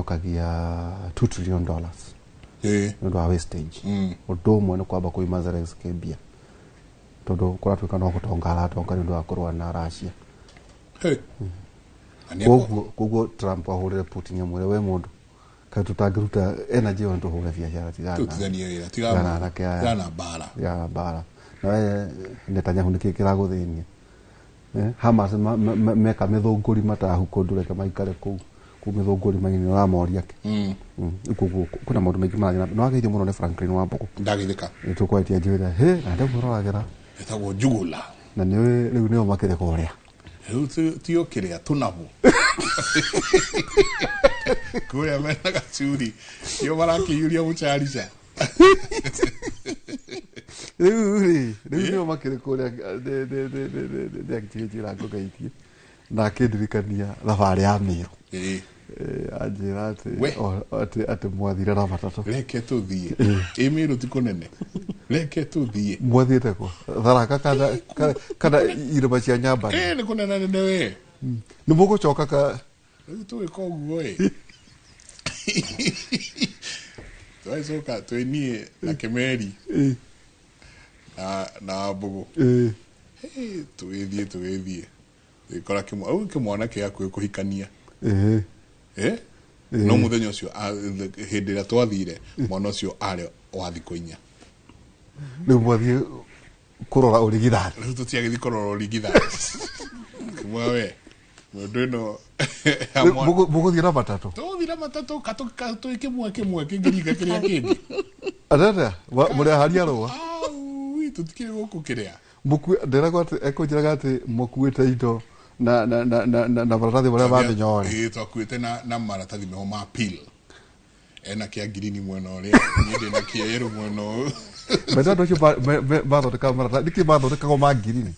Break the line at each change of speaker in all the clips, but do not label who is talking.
macokagia $2 trillion ndo wa wastage ndo mwe no kwamba kwi Mazarex kebia todo kora twika no gutongara tonga ndo akorwa na Russia koguo Trump ahurire Putin amwire we mundu kai tutagiruta energy on to hura biashara
tigana
bara na Netanyahu nikikira guthinia Hamas meka mithunguri matahu kondureka maikare ku mithunguri maini ra moria ke kuna maundu maingi marathina no ageithio muno ne Franklin Wambugu
ndagithika
tukwetia njwira na ndio muroragera
etagwo njugula
na niwe riu nio makire kuria
tio kiria tunabu kuya mena gacuri yo marakiyuria mucharica
riu nio makire kuria de akijira ngogaitie na kindirikania thabari ya Miru ajira ati mwathire na matatu
reke tuthie Miru tikunene reke tuthie
mwathiete ko tharaka kana irima cia nyamba
ni kunena nene we
ni mugucoka ka
riu tuwika uguo twaicoka twenie na Kemeri na Mbugu twithie ikora kimwana kia kuhikania no muthenya ucio hindi ria twathire mwana ucio ari wa thiko 4
ni mwathie kurora urigithani
riu tutiagithi kurora urigithani mwawe mundu no
muguthie na matatu
tuthira matatu katu ikimwe kingiriga kiria kindi
atata muri haria roa
tutikire guku kiria
muku nderago ekunjiraga ati mukuite indo na maratathi maria bamenyore
twakuite na maratathi meho ma peel ena kia green mwena uria ndi na kia yellow mwena
Bado ndo baado de kamera diki baado de kama green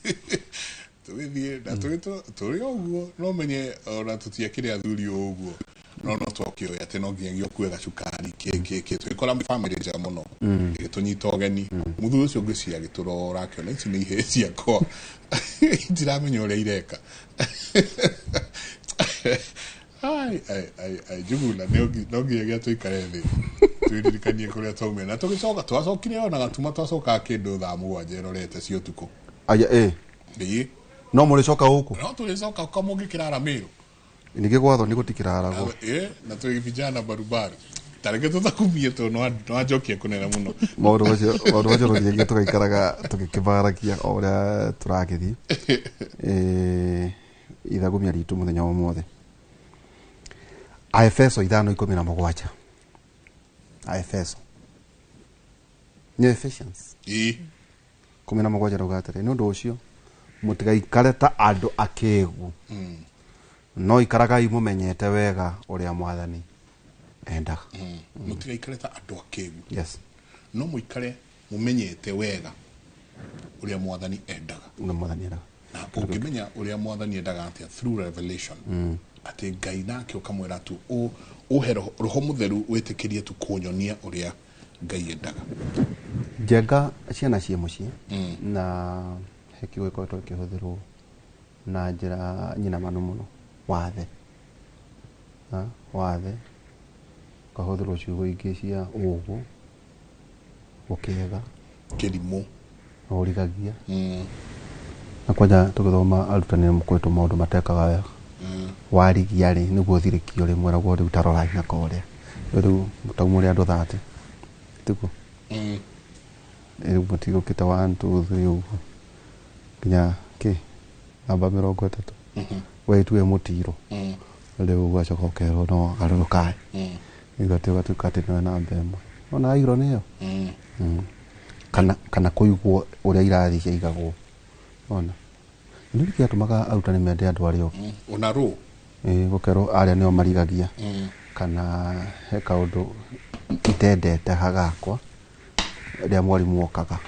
tuithie na turi oguo no menye ora tutia kire athuri oguo no twakio ate no nginya kuega cukari keke twikora family ja muno tunyita ogeni muthu ucio ngisia giturora akiona ici ni ihe ciakwa ndiramenya uria ireka ai jugula no nginya tuikare thi tuiririkanie kuria twaumire na tugicoka twacokire ona gatuma twacoka kindu thaa 7 rorete cio tuko
aya no muri coka huku
no tulicoka kamongi kirara Miru
nige gwatho ni gutikirarago
na twi vijana barubaru tareke tutakumie to no ajokie kunena muno
maundu macio rothienge tugaikaraga tukikibarakia oria turagithi ithagumia ritu muthenya wa mothe Efeso 5:17 Efeso ni Ephesians 17 rugatire no ndocio mutigaikare ta andu akegu no ikaragai mumenyete wega uria mwathani endaga
mutigaikare ta andu akegu
yes
no muikare mumenyete wega uria mwathani endaga na ukimenya uria mwathani endaga atia through revelation ati Ngai nake ukamwira tu uhero roho mutheru witikirie tu kunyonia uria Ngai endaga
jenga ciana cie mucie na heki wikoretwo kihuthirwo na njira nyina manu muno wathe kahuthirwo ciugo ingi cia ugu ukega
kirimu
urigagia na kwaja tugithoma arutani mukwetu maundu matekaga wega warigia ri niguo thirikio rimwe raguo riu tarora na korea riu mutaumuri andu 30 tuko riu mutigo kita 1 2 3 uguo kinya ki namba 30 weitue mutiro riu gwacoka ukero no arukai igatuka tukati na namba ĩmwe ona iro niyo kana kuigwo uria irathi ciigagwo ona ndiriki atumaga arutani mende andu ario
ona ro
gukero aria nio marigagia kana he kaundu itendete hagakwa ria mwarimu okaga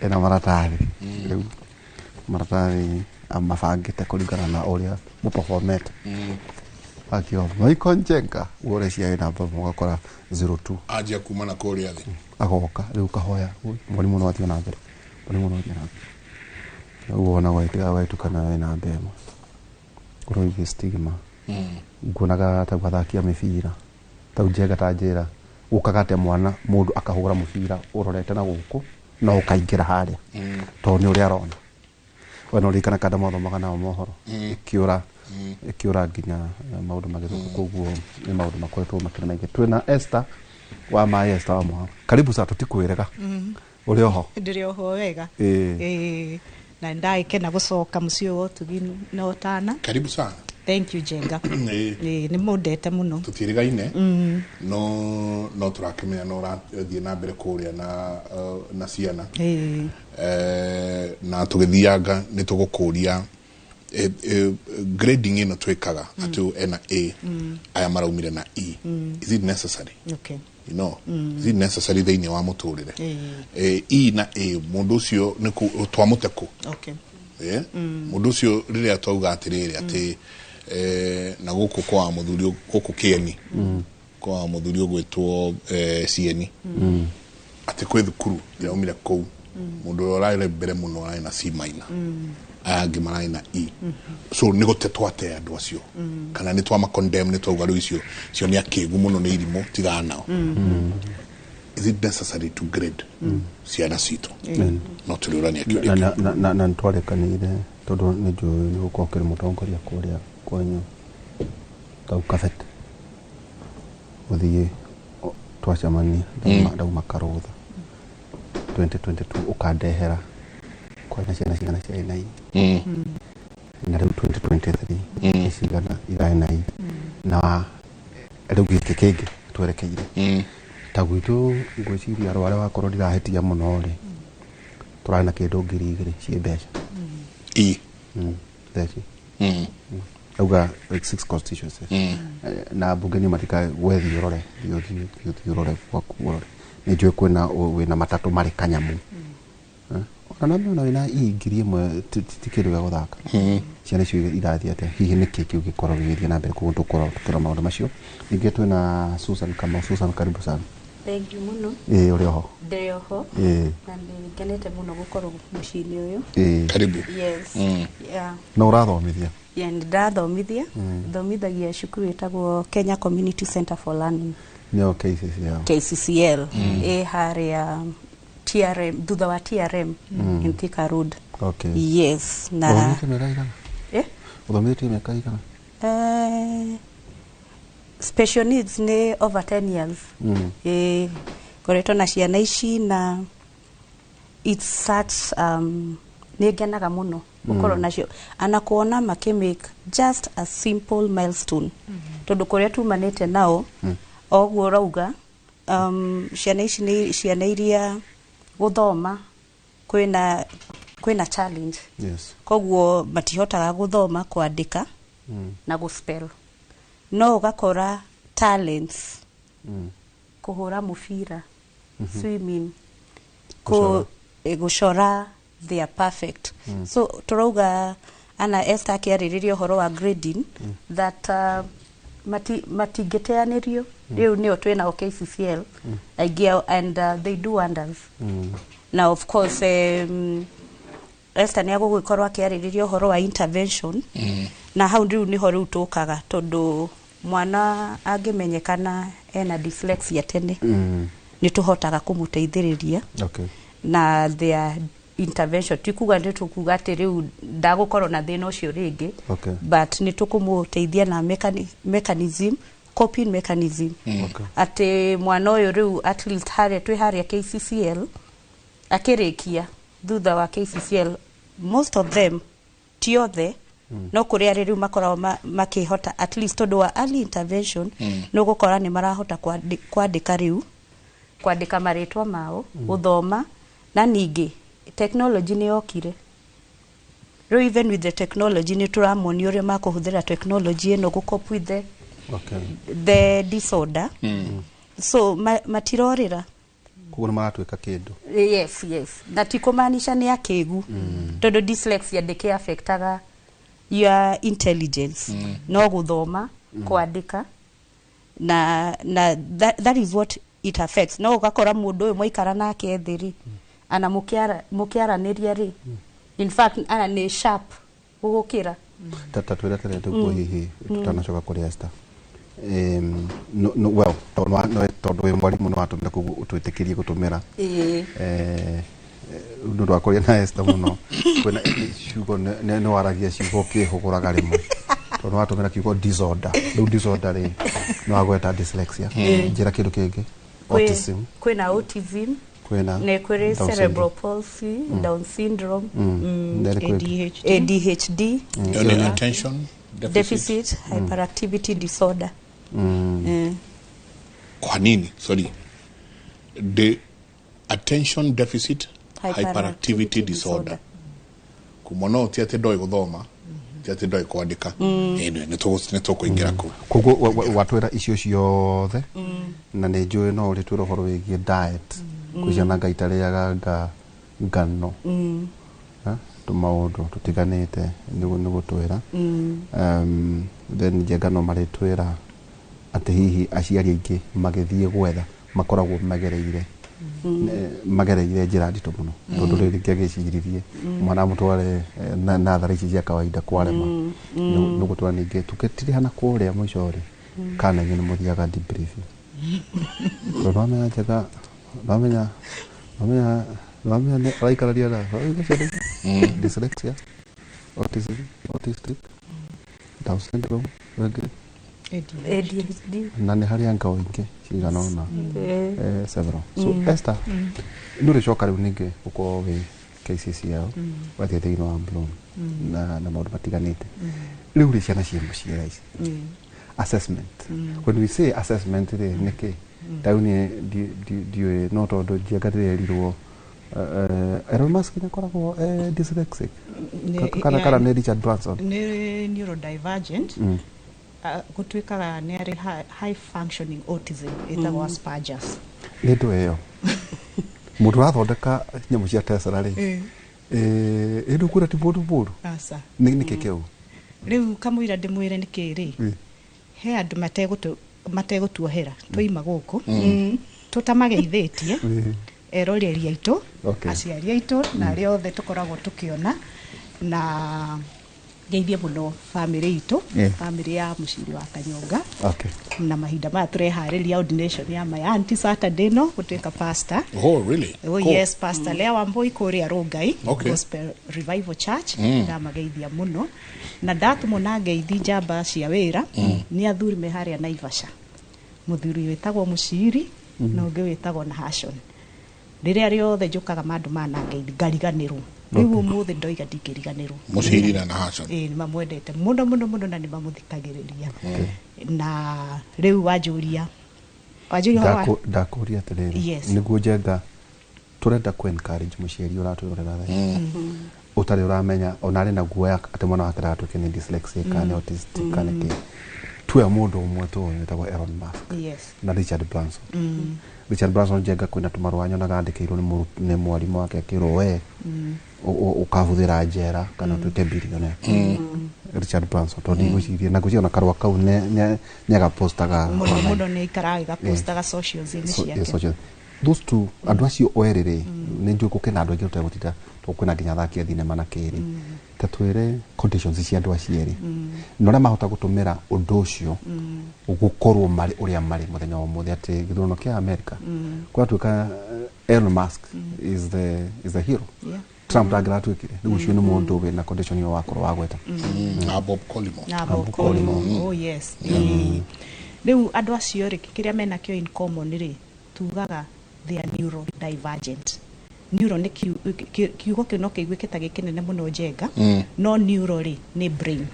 ena maratathi riu maratathi amabangite kuringana na uria muperformete akio Michael Njenga wore cia namba mugakora 02
aje kumana kuria thi
agoka riu kahoya mwarimu no athio na mbere uona waitu kana na mbemo kuroige stigma ngunaga ta bathakia mibira tau Njenga ta njira ukagate mwana mundu akahura mubira urorete na guku no ukaingira haria to ni uri arona wena urikana kada mothomaga nao mohoro ikiura nginya maundu magithuku koguo ni maundu makoretwo makiri maingi twina Esther wa ma Esther wa mwa karibu sa tutikwirega uri oho
ndiri oho wega na ndaikena gucoka mucii uyu tugi no tana
karibu sana.
Thank you Njenga ni mundete muno
tutirigaine no turakemenya no rathie na mbere kuria na ciana na tugithianga ni tugukuria grading ino twikaga atu na A aya maraumire na E is it necessary?
Okay,
you know is it necessary thini wa muturire E na A mundu ucio ni twamuteko
okay
mundu ucio riria twauga atiriri ati na guku kwa muthuri guku Kieni kwa muthuri ugwitwo Cieni ati kwi thukuru iraumire kou mundu uraire mbere muno ari na C minor angi marai na E so ni gutetwa ate andu acio kana ni twama condemn ni twauga ru icio cio ni akigu muno ni irimo tiganao is it necessary to grade ciana cito no tulurania kiuria
na ntwarekanire tondu ni njui ni gukokera mutongoria kuria kwenyu tau Kabete uthie twacamania ndauma Karutha 2022 ukandehera kwa ciana cia NI na riu 2023 cigana ira NI na riu giki kingi twerekeire ta gwitu ngwiciria arware wakorwo ndirahetia muno ri turana kindu ngiri igiri cie mbeca theci auga like 6 constituencies na bungeni matika wethi urore urore wakuore ni njue kwina wina matatu mari kanyamu ona na wina ngiri imwe tikiru ya guthaka ciana cio irathi ate hihi niki kiu gikorwo githia na mbere kundu tukira maundu macio ningi twina Susan karibu sana.
Thank you muno
uri oho
ndiri oho na ndikenete muno gukorwo mucini uyu
karibu
yes yeah
no urathomithia
ndathomithia thomithagia cukuru itagwo Kenya Community Center for Learning
no
KCCL haria TRM thutha wa TRM in Thika Road.
Okay,
yes na
uthomithia miaka igana
special needs ni over 10 years koreto na ciana ici na it's such ni ngenaga muno gukorwo nacio ana kuona make just a simple milestone tondu kuria tumanite nao ogwo rauga ciana ici ni ciana iria guthoma kwina challenge kogwo matihotaga guthoma kuandika na guspell no ugakora talents kuhura mubira swimming gucora they are perfect so turauga ana Esther akiaririria horo wa grading that matingeteanirio riu nio twina KCCL aigia and they do wonders now of course Esther ni agugwikorwa akiaririria horo wa intervention na hau ndiu ni horo utukaga tondu mwana angimenyekana ena dyslexia tene ni tuhotaga kumuteithiriria na their intervention tikuga nditukuga ati riu ndagukorwo na thina ucio ringi but ni tukumuteithia na mechanism coping mechanism ati mwana uyu riu at least haria KCCL akirikia thutha wa KCCL most of them tiothe no kuria riu makorwo makihota at least tondu wa early intervention no gukora ni marahota kwandika riu kwandika maritwa mao guthoma na ningi technology ni yokire riu even with the technology ni turamoni uria makuhuthira technology no gucope with the disorder so matirorira
kugona maratwika kindu
yes na tikumanisha ni akigu tondu dyslexia ndike affectaga your intelligence no guthoma kuandika na that is what it affects no ugakora mundu uyu moikara nake thiri ana mukiaraniria ri in fact ana ni sharp ugukira
tata twira tere tugo hihi tutanacoka kuri Esther well tondu we mwarimu no atumira ku utwitikirie gutumira ndu rwakoria na Esther muno kwena ciugo ne waragia ciugo kihuguraga rimwe tondu atumira kiugo disorder riu disorder ri no agweta dyslexia njira kindu kingi autism
kwena autism
kwena
ne kwere cerebral palsy Down syndrome ADHD
attention
deficit hyperactivity disorder.
Kwa nini? Sorry. The attention deficit hyperactivity disorder. Kumono tiate doi guthoma, tiate doi kuandika. Ne to kuingira ku.
Kogo watwera icio ciothe na ne njui no uri twira horo wigie diet. Kujana gaitariaga ngano. Tumaundu tutiganite nigu twira then jega no maritwira ati hihi aciari aingi magithie gwetha makoragwo magereire njira nditu muno tondu riri ngegiciririe mwana mutware na thari cia kawaida kwarema nigu twira ningi tuketire hana kuria muicori kana ngi ni muthiaga debriefing bamenya jega bamenya ne raikararia na dyslexia autistic Down syndrome
ADHD
na ni hari anga wingi cigana ona several so Esther nduri coka riu ningi uko wi KCCL wathi thina wa Bloom na maundu matiganite riu ri ciana cia muciira ici assessment when we say assessment niki tauni diwe no tondu jiagatirĩrirwo Elon Musk ni koragwo dyslexic kana ne Richard Branson
ni neurodivergent gutwikaga ni ari high functioning autism etagwo Asperger's
ndio eyo mundu athondeka nyamu cia Tesla ri ndu kura ti bodu
asa
ni kekeu
riu kamwira ndimwire nikiri he andu mategutuohera tuima guku tutamageithitie eroreri aitu aciari aitu na ari othe tukoragwo tukiona na geithie muno family itu family ya muciri wa Kanyonga na mahinda ma turehariria ordination ya my auntie Saturday no gutwika pastor.
Oh really?
Oh cool. Yes, Pastor Lea Wambui kuria Rongai Gospel Revival Church ndamageithia muno na ndatumo na ngeithi njamba cia wira ni athuri me haria Naivasha muthuri wetagwo muciri na ungi wetagwo na Hashon riria riothe njukaga mandu mana ngeithi ngariganirwo riu umuthi ndoiga ndingiriganirwo
muciri na Hashon
ni mamwendete muno na ni mamuthikagiriria na riu wajuria
ndakuria atiriri niguo njenga turenda ku encourage muciari uratwirorera utari uramenya onari na guoya ati mwana wake ratwike ni dyslexic kana autistic kana ki tuya mundu umwe tu wetagwo Elon Musk na Richard Branson Richard Branson njenga kwina tumarwa nyonaga andikirwo ni mwarimu wake akirwo we ukahuthira njera kana twike billionaire Richard Branson tondi gucirie na guciona karwa kau ne nyaga postaga
muno ni ikaraga postaga socials ni ciake
those two andu acio oerere ni njuko kena andu aingi tutegutita tukwina nginya thaki thinema na kiri tatwire conditions cia andu acieri nore mahota gutumira undu ucio ugukorwo mari uria mari muthenya wa muthi ati githuno kia America kwa tuka Elon Musk is the hero Trump ndagratwikire riu ucio ni mundu we na condition yo wakorwo wagweta
Bob Collymore
oh yes riu andu acio ri kiria mena kio in common ri tugaga they are neurodivergent neuro ni kiugo kino kiguikita gikinene muno njenga no neuro ri ni brain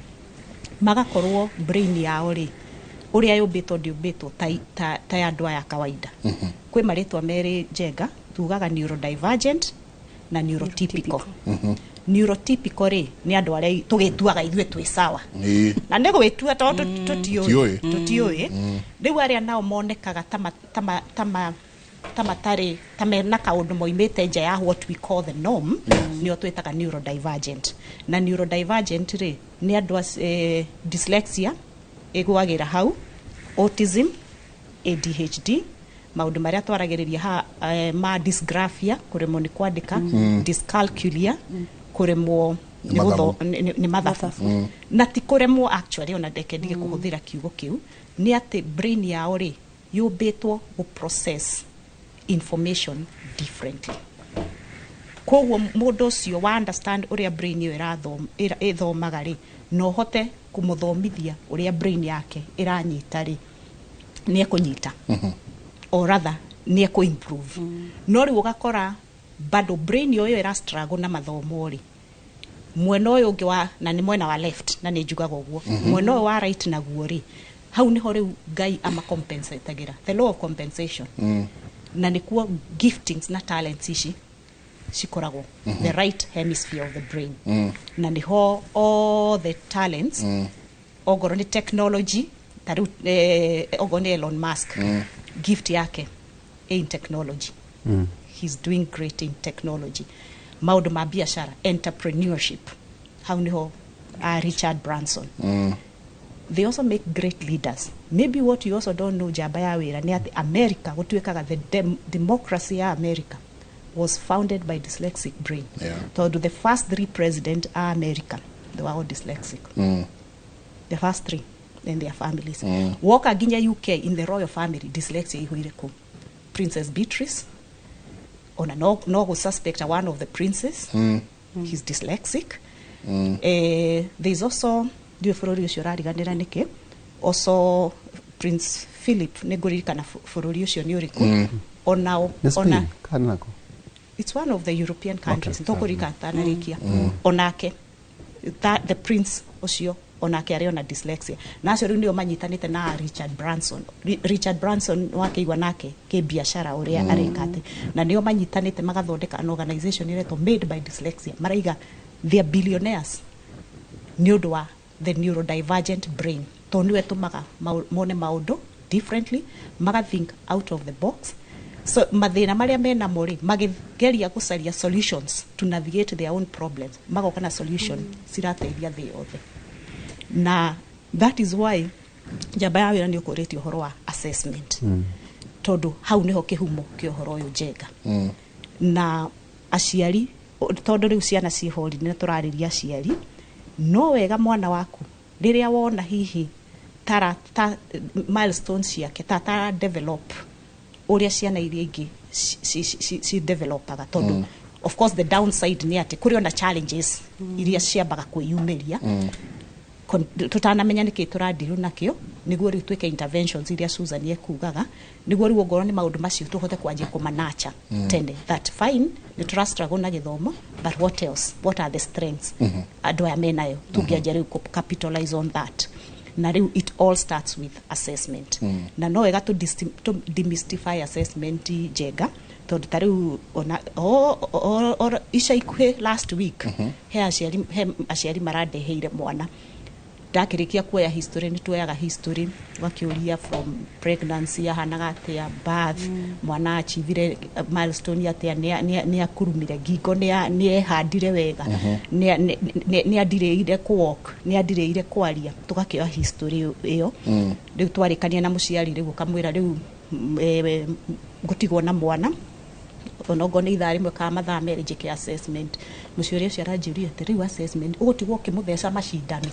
magakorwo brain yao ri uria yumbitwo ndiumbitwo ta andu aya kawaida kwi maritwa meri njenga tugaga neurodivergent na neurotypical neurotypical ri ni andu aria tugituaga ithwe twi sawa na nego wetua tondu tutioi riu aria nao monekaga tamena kaundu moimite nja ya what we call the norm nio twetaga neurodivergent na neurodivergent ri ni andu dyslexia igwagira hau autism ADHD maundu maria twaragiriria ma dysgraphia kuremwo ni kwandika dyscalculia kuremwo nĩ mathabu na ti kũremwo actually ona ndeke ndige kũhũthĩra kiugo kĩu nĩ atĩ brain yao rĩ yũmbĩtwo gũ process information differently. Koguo mũndũ ũcio wa understand ũrĩa brain ĩyo ĩthomaga rĩ no hote kũmũthomithia ũrĩa brain yake ĩranyita rĩ nĩ ekũnyita or rather nĩ ekũimprove. No rĩu ũgakora bado brain ĩyo ĩra struggle na mathomo rĩ mwena ũyũ ũngĩ wa na nĩ mwena wa left na nĩ njugaga ũguo mwena ũyũ wa right naguo rĩ hau niho rĩu Ngai ama compensateagĩra the law of compensation na nĩkuo giftings na talents ici cikoragwo the right hemisphere of the brain na niho all the talents ogoro ni technology taru ogoro ni Elon Musk gift yake in technology he's doing great in technology maundu ma biashara entrepreneurship hau niho Richard Branson they also make great leaders. Maybe what you also don't know jaba ya wira ni ati America gutwekaga the democracy ya America was founded by dyslexic brain. So the first 3 presidents are American. They were all dyslexic. The first 3 and their families. Woka ginya UK in the royal family dyslexia ihuire ku. Princess Beatrice ona no suspect one of the princes. He's dyslexic. There's also also Prince Philip negurikana furori ucio ni uriku ona it's one of the European countries ntokurika tanarikia onake that the prince ucio onake ari ona dyslexia na acio ndio manyitanite na Richard Branson wake igwa nake ke biashara uria arekate na ndio manyitanite magathondeka an organization ireto made by dyslexia maraiga they are billionaires niodo wa the neurodivergent brain to niwe tumaga mone maundu differently maga think out of the box so mathina maria mena mori magigeria gucaria solutions to navigate their own problems magoka na solution sirateithia the other na that is why jaba ya wira ni ukoreti uhoro wa assessment tondu hau niho kihumo ki uhoro uyu njega na aciari tondu riu ciana cihori ni turariria aciari no wega mwana waku riria wona hihi milestones yake ta develop uria ciana iria ingi si developaga tondu of course the downside ni ati kuri ona challenges iria ciambaga kwiyumiria tutanamenya niki turadiru nakio niguo riu tweke interventions iria Susan yekugaga niguo riu ngoro ni maundu macio tuhote kwanjia kumanacha tende that fine ni struggle na githomo but what else what are the strengths andu aya menayo tungianjia riu capitalize on that na riu it all starts with assessment na no wega to demystify assessment jega tondu tariu ona isha ikuhe last week he aciari maradeheire mwana ndakirikia kuoya history ni tuoyaga history wakiuria from pregnancy yahanaga atia birth mwana achivire milestone atia ni akurumire ngingo ni ehandire wega ni adireire walk ni adireire kwaria tukakioya history iyo riu twarikania na muciari riu kamwira riu gutigwo na mwana onogo ni ithari mwe ka mathaa mere njike assessment muciori ucio aranjiria ati riu assessment ugutigwo kimutheca macindano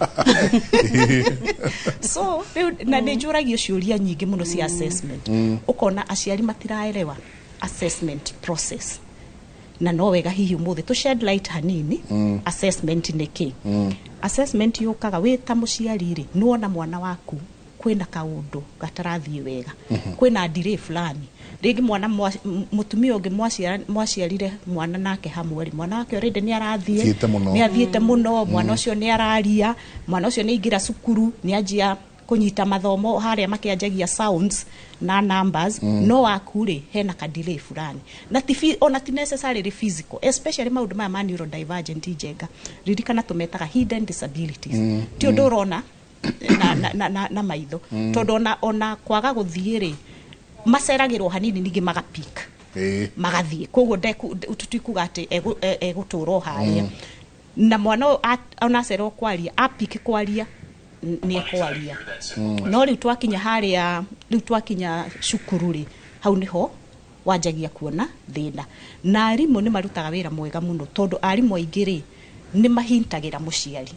so na ni njuragio ciuria nyingi muno cia assessment ukona aciari matiraelewa assessment process na no wega hihi umuthi to shed light hanini assessment ni ki assessment yukaga wita muciari ri nuona mwana waku kwina kaundu gatarathie wega kwina delay fulani rigi mwana mutumia ungi mwaciarire mwana nake hamwe mwana wake already ni arathie ni athiete muno mwana ucio ni araria mwana ucio ni ingira cukuru ni anjia kunyita mathomo haria makianjagia sounds na numbers no akure hena ka delay fulani na ona ti necessarily physical especially maundu ma neurodivergent jenga ririkana tumetaga hidden disabilities ti undu urona na maitho tondu ona kwaga guthie maceragirwo hanini ningi magapik magathie koguo tutikuga ati eguturo haria na mwana ona cerwo kwaria apik kwaria ni ekwaria no riu twakinya haria riu twakinya cukuru ri hau niho wanjagia kuona thina na arimu ni marutaga wira mwega muno tondu arimu aingiri nĩ mahintagira mũciari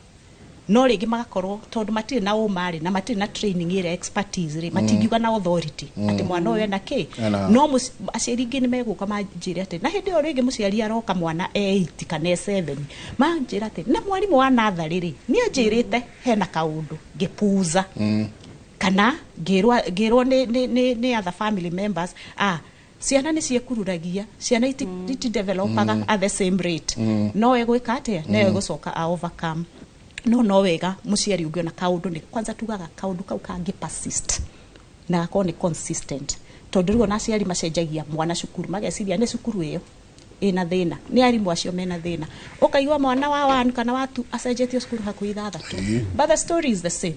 no rĩngĩ magakorwo tondũ matirĩ na ũmarĩ na matirĩ na training ĩrĩa expertise rĩ matingiuga na authority atĩ mwana ũyũ ena kĩ no aciari ingĩ nĩ megũka manjĩre atĩ na hĩndĩ ĩyo rĩngĩ mũciari aroka mwana 8 kana 7 manjĩra atĩ na mwarimũ wa natharĩ rĩ nĩ anjĩrĩte hena kaũndũ ngĩpuza kana ngĩrwo nĩ other family members ciana nĩ ciekururagia ciana iti developaga at the same rate no egwĩka atĩa no egũcoka a overcome no wega mũciari ũngĩona kaũndũ nĩ kwanza tugaga kaũndũ kau kangĩ persist na gakorwo nĩ consistent tondũ rĩu ona aciari macenjagia mwana cukuru mageciria nĩ cukuru ĩyo ĩna thĩna nĩ arimũ acio mena thĩna ũkaigua mwana wa 1 kana wa 2 acenjetio cukuru hakuhĩ 3 but the story is the same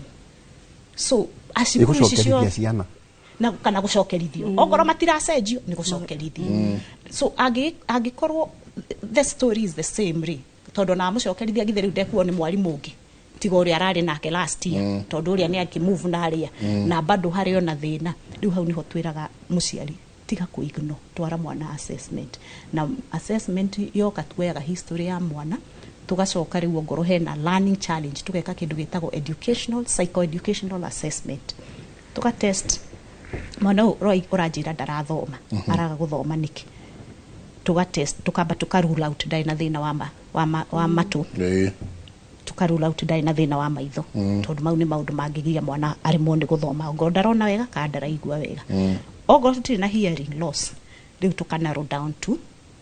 so acikuru icio
ciana
na kana gucokerithio ogoro matiracenjio ni gucokerithio so agikorwo the story is the same ri tondu na mucokerithia githe riu ndekuo ni mwarimu ungi tiga uria arari nake last year tondu uria ni akimove na aria na bado hari ona thina riu hau niho twiraga muciari tiga kuigno twara mwana assessment na assessment yoka tuoyaga history ya mwana tugacoka riu ngoro hena learning challenge tugeka kindu gitagwo educational psychoeducational assessment tuga test mwana urajira ndarathoma araga guthoma niki tuga test tukamba tukarule out ndaina thina wa matu tukarule out ndaina thina wa maitho tondu mau ni maundu mangigia mwana ari monde guthoma ngo ndarona wega ka ndaraigua wega ogo tutiri na hearing loss riu tukanarrow down to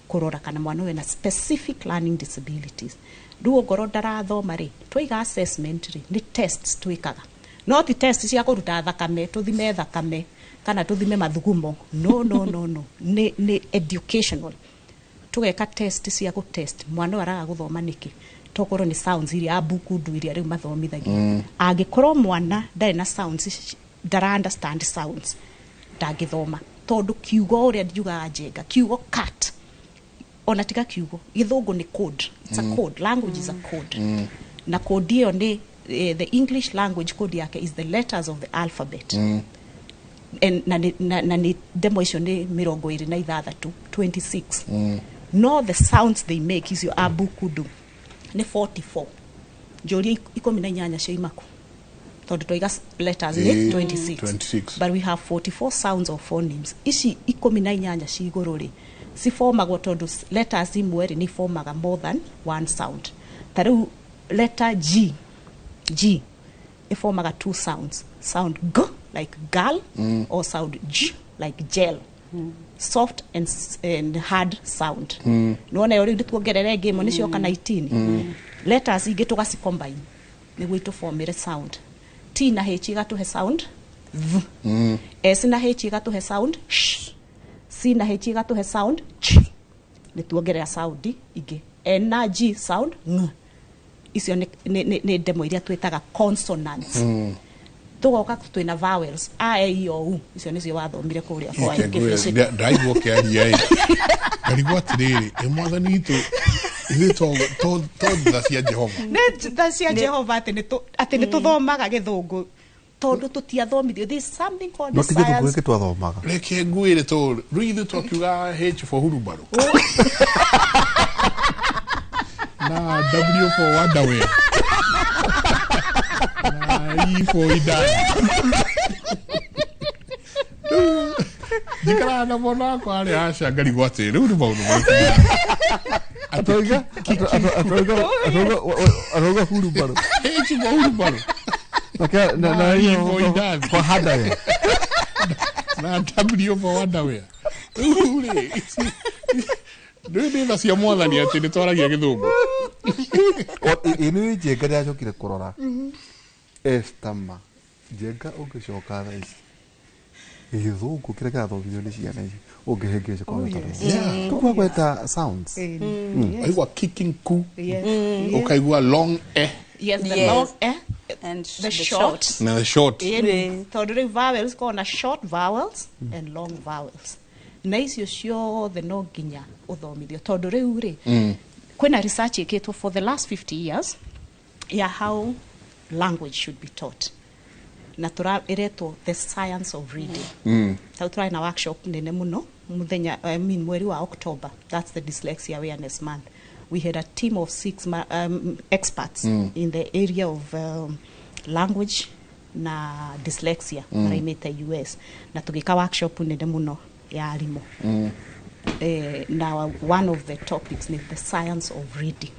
kurora kana mwana wena specific learning disabilities riu ngoro ndarathoma ri twiga assessment ri ni tests twikaga no ti test cia kuruta thakame tuthime thakame kana tuthime mathugumo no ni educational tugeka test cia ku test mwana araga guthoma niki tokorwo ni sounds iria abukundu iria riu mathomithagia angikorwo mwana ndari na sounds ndara understand sounds ndangithoma tondu kiugo uria ndiuga njenga kiugo cat ona tika kiugo githungu ni code it's a code language is a code na code hiyo ni the English language code yake is the letters of the alphabet and na ni demo hiyo ni 26 no the sounds they make is your abukudu ni 44 jori 18 cia imako tondu toiga letters ni 26 but we have 44 sounds or phonemes ici 18 cia iguru ri si formagwo tondu letters imwe ri ni formaga more than one sound taru letter G iformaga two sounds sound g like girl or sound j like gel soft and hard sound no yo ri tuongerere game ni cioka 19 letters ingi tugasi combine niguo itufomere sound T na H igatuhe sound v S na H igatuhe sound sh C na H igatuhe sound ch ni tuongerera sound ingi N na G sound ng icio ni demo iria twetaga consonants tugoka twina vowels a e i o u icio nicio wathomire kuria kwa
ngifisi ndaigwo kiaria ngarigwa tiriri emwathani itu ithe to cia Jehova
ne cia Jehova ati ni tuthomaga githungu tondu tutiathomithio this something called the science
no githungu twathomaga
reke ngwire to ruithu twakiuga H for hurubaru na W for underwear na E for idani dikara na mona ko ari asha ngari gwate riu ni maundu
atoiga hurubaru
H for hurubaru
na
E for idani
kwa hada
na W for underwear Ndio na cia mwathani ati ni twaragia githungu
inu jenga ya jokire kurora estama jenga ungicoka tha ici githungu kire gathomithio ni ciana ici ungihengeje kwa mutare tukwa gweta sounds
aigwa kicking ku ukaigwa long
yes the long
and
the short
na the short
tondu vowels kona short vowels and long vowels na icio ciothe no nginya uthomithio tondu riu ri kwina research ikitwo for the last 50 years ya how language should be taught na tura iretwo the science of reading try na workshop nene muno muthenya mweri wa October that's the dyslexia awareness month we had a team of 6 experts in the area of language na dyslexia maraimete US na tugika workshop nene muno ya arimo now one of the topics is the science of reading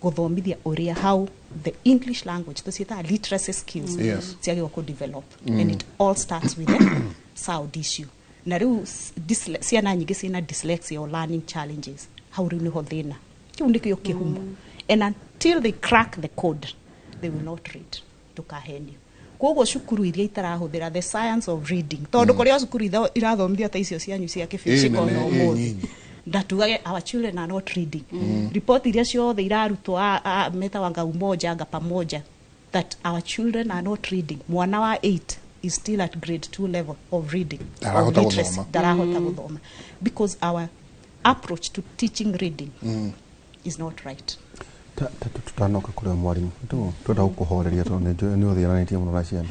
guthomithia uria how the English language the literacy skills ciagirwo ku develop and it all starts with the sound issue na riu ciana nyingi cina dyslexia or learning challenges how riu niho thina kiu ndikio kihumo and until they crack the code they will not read tukaheni koguo cukuru iria itarahuthira the science of reading tondu kuria cukuru irathomithia ta icio cianyu cia kifisiko no muthi ndatugage our children are not reading report iria ciothe irarutwo meta wanga umoja anga pamoja that our children are not reading mwana wa 8 is still at grade 2 level of reading of literacy darahota guthoma because our approach to teaching reading is not right.
Tutanoka kule mwalimu tuta ukuhoreria to ni uthiranĩtie muno na ciana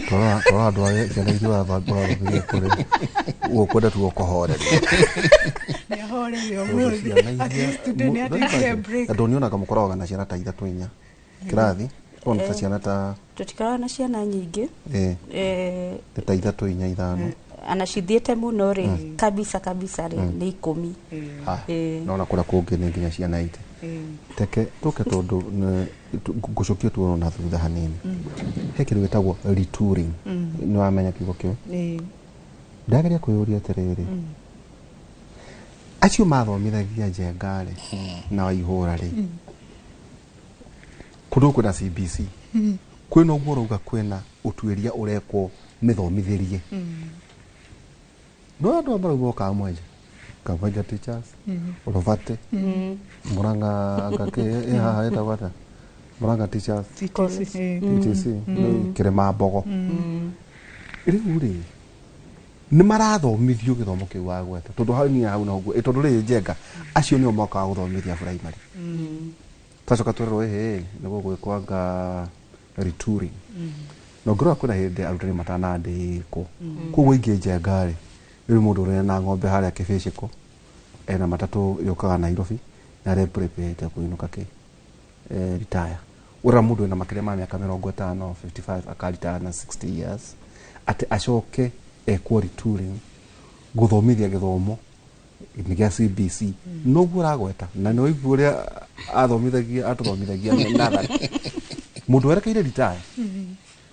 tora andu aya ciana iria bora kule ukwenda tu ukuhoreria
ni horeria muthi student atakire break
ndoniona kama koroga na ciana ta 3-4 kirathi ona ciana ta
tutikara na ciana nyingi
ta 3-5
anacithiete muno ri kabisa ri ni 10
naona kula kungi ni nginya ciana 8 teke toke tondu gucukio tu na thutha hanini hekiru wetagwo retouring ni wamenya kigo kio ndageria kuyuria terere acio mathomithagia njengare na waihura ri kundu kwina CBC kwina uguo ruga kwina utuiria urekwo mithomithirie no andu ambarugo ka mweje Kavaja teachers, Orovate, Muranga Gake, eta wata. Muranga teachers, TTC, Kirema Bogo. Uri ni marathomithio githomo kiu wa gweta tondu hau ni hau no guo tondu ri njenga acio ni o moka guthomithia primary tacoka twero ni gugwikwanga retouring no ngoro kuna hindi arutani matana ndiko koguo ingi njenga ri riu mundu uri na ng'ombe haria kibiciko ena matatu yokaga Nairobi na reprepete kuinuka ke retire ura mundu ena makire ma miaka 50 55 akaritire na 60 years ati acoke ekwo retouring guthomithia githomo ni gya CBC no guragweta na no iguria athomithagia atuthomithagia nathan mundu erekeire retire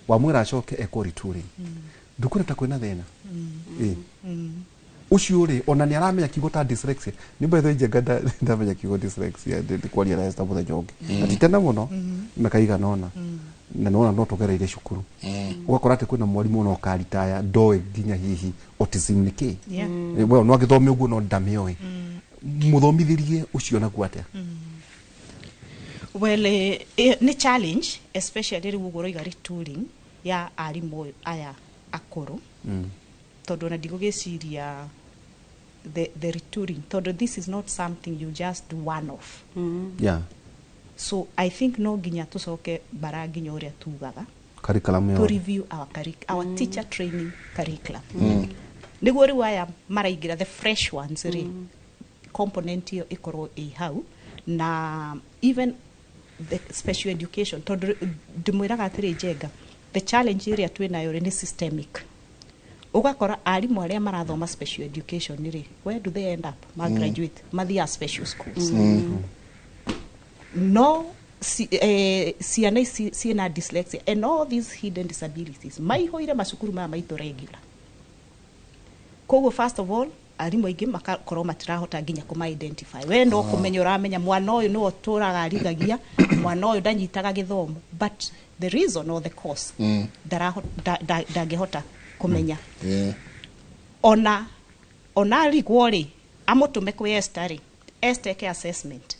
wa mwira acoke ekwo retouring ndukureta kwina thina ucio ri ona ni aramenya kigo ta dyslexia ni betho njega ndamenya kigo dyslexia ndi kwaria na Esther Muthajongi ati tena muno makaiga nona na nona no tugereire cukuru ugakora ati kwina mwalimu no karitaya ndoe nginya hihi autism ni ki well no agithome uguo no ndamioe muthomithirie ucio na gwate
well ni challenge especially ri ugoro igari tooling ya arimo aya akoro tondu na ndigugiciria the retouring tondu this is not something you just do one off
yeah
so I think no ginya tucoke baranginya uria tugaga
curriculum
to review our teacher training curriculum niguo riu aya maraigira the fresh ones ri component yo ikoro hau na even the special education tondu ndimwiraga atiri njenga the challenge area twinayo ni systemic ugakora arimu aria marathoma special education ri where do they end up graduate mathia special schools no ciana ciena dyslexia and all these hidden disabilities maihoire macukuru maya maito regular koguo first of all arimu aingi makakoro matirahota nginya kuma identify we no kumenya uramenya mwana uyu no turaga arigagia mwana uyu ndanyitaga githomo but the reason or the cause ndangihota kumenya ona rigwori amutume kwi Esther Esther assessment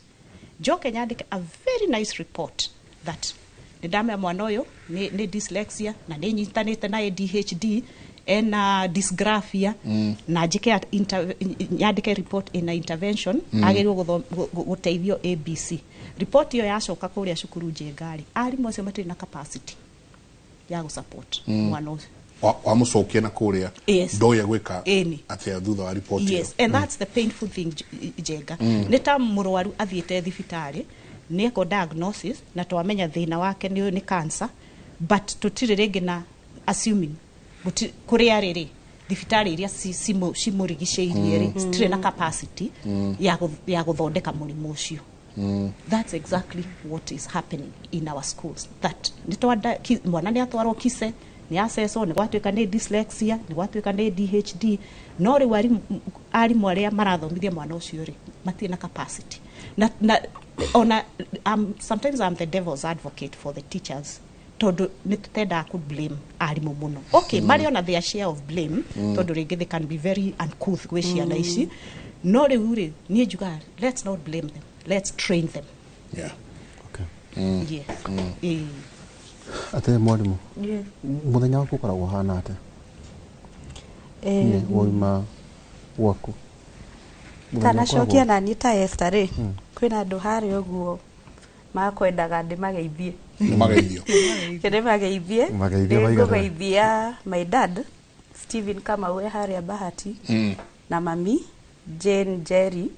Joke nyandike a very nice report that ndamya mwana uyu ni dyslexia na ni nyitanite na ADHD ena dysgraphia na njike nyandike report in intervention agerirwo guteithio ABC report iyo yacoka kuria cukuru njengari ari mocio matiri na capacity ya gusupport mwana ucio
wa mucokia na kuria
Yes.
ndoya gwika
Ĩni.
atia thutha wa report
Yes, and that's the painful thing, Jenga. Nĩ ta mũrwaru athiĩte thibitarĩ, nĩeko diagnosis, na twamenya thĩna wake nĩ cancer, but tũtirĩ rĩngĩ na assuming kũrĩa rĩrĩ thibitarĩ iria cimũrigicĩirie rĩ citirĩ na capacity ya gũthondeka mũrimũ ũcio. That's exactly what is happening in our schools. That mwana nĩ atwarwo kise, nĩ acecwo, nĩ gwatuĩka nĩ dyslexia, nĩ gwatuĩka nĩ ADHD, no rĩu arimũ arĩa marathomithia mwana ũcio rĩ matirĩ na capacity. Sometimes I'm the devil's advocate for the teachers. Tondu nĩ tũtendaga ku blame arimũ mũno. Okay, marĩ ona their share of blame, tondu rĩngĩ they can be very uncouth gwĩ ciana ici. No rĩu rĩ, niĩ njugaga, let's not blame them. Let's train them.
Yeah.
Okay. Yes.
Ate mwalimu. Yeah. Muthenya waku ukoragwo hana ate? Woima waku.
Tanacokia na niĩ ta Esther rĩ, kwĩna andũ harĩa ũguo makwendaga ndĩmageithie.
Mageithio.
Ndĩmageithie. Ngũgeithia my dad Steven Kamau harĩa Bahati na mami Jane Jerry.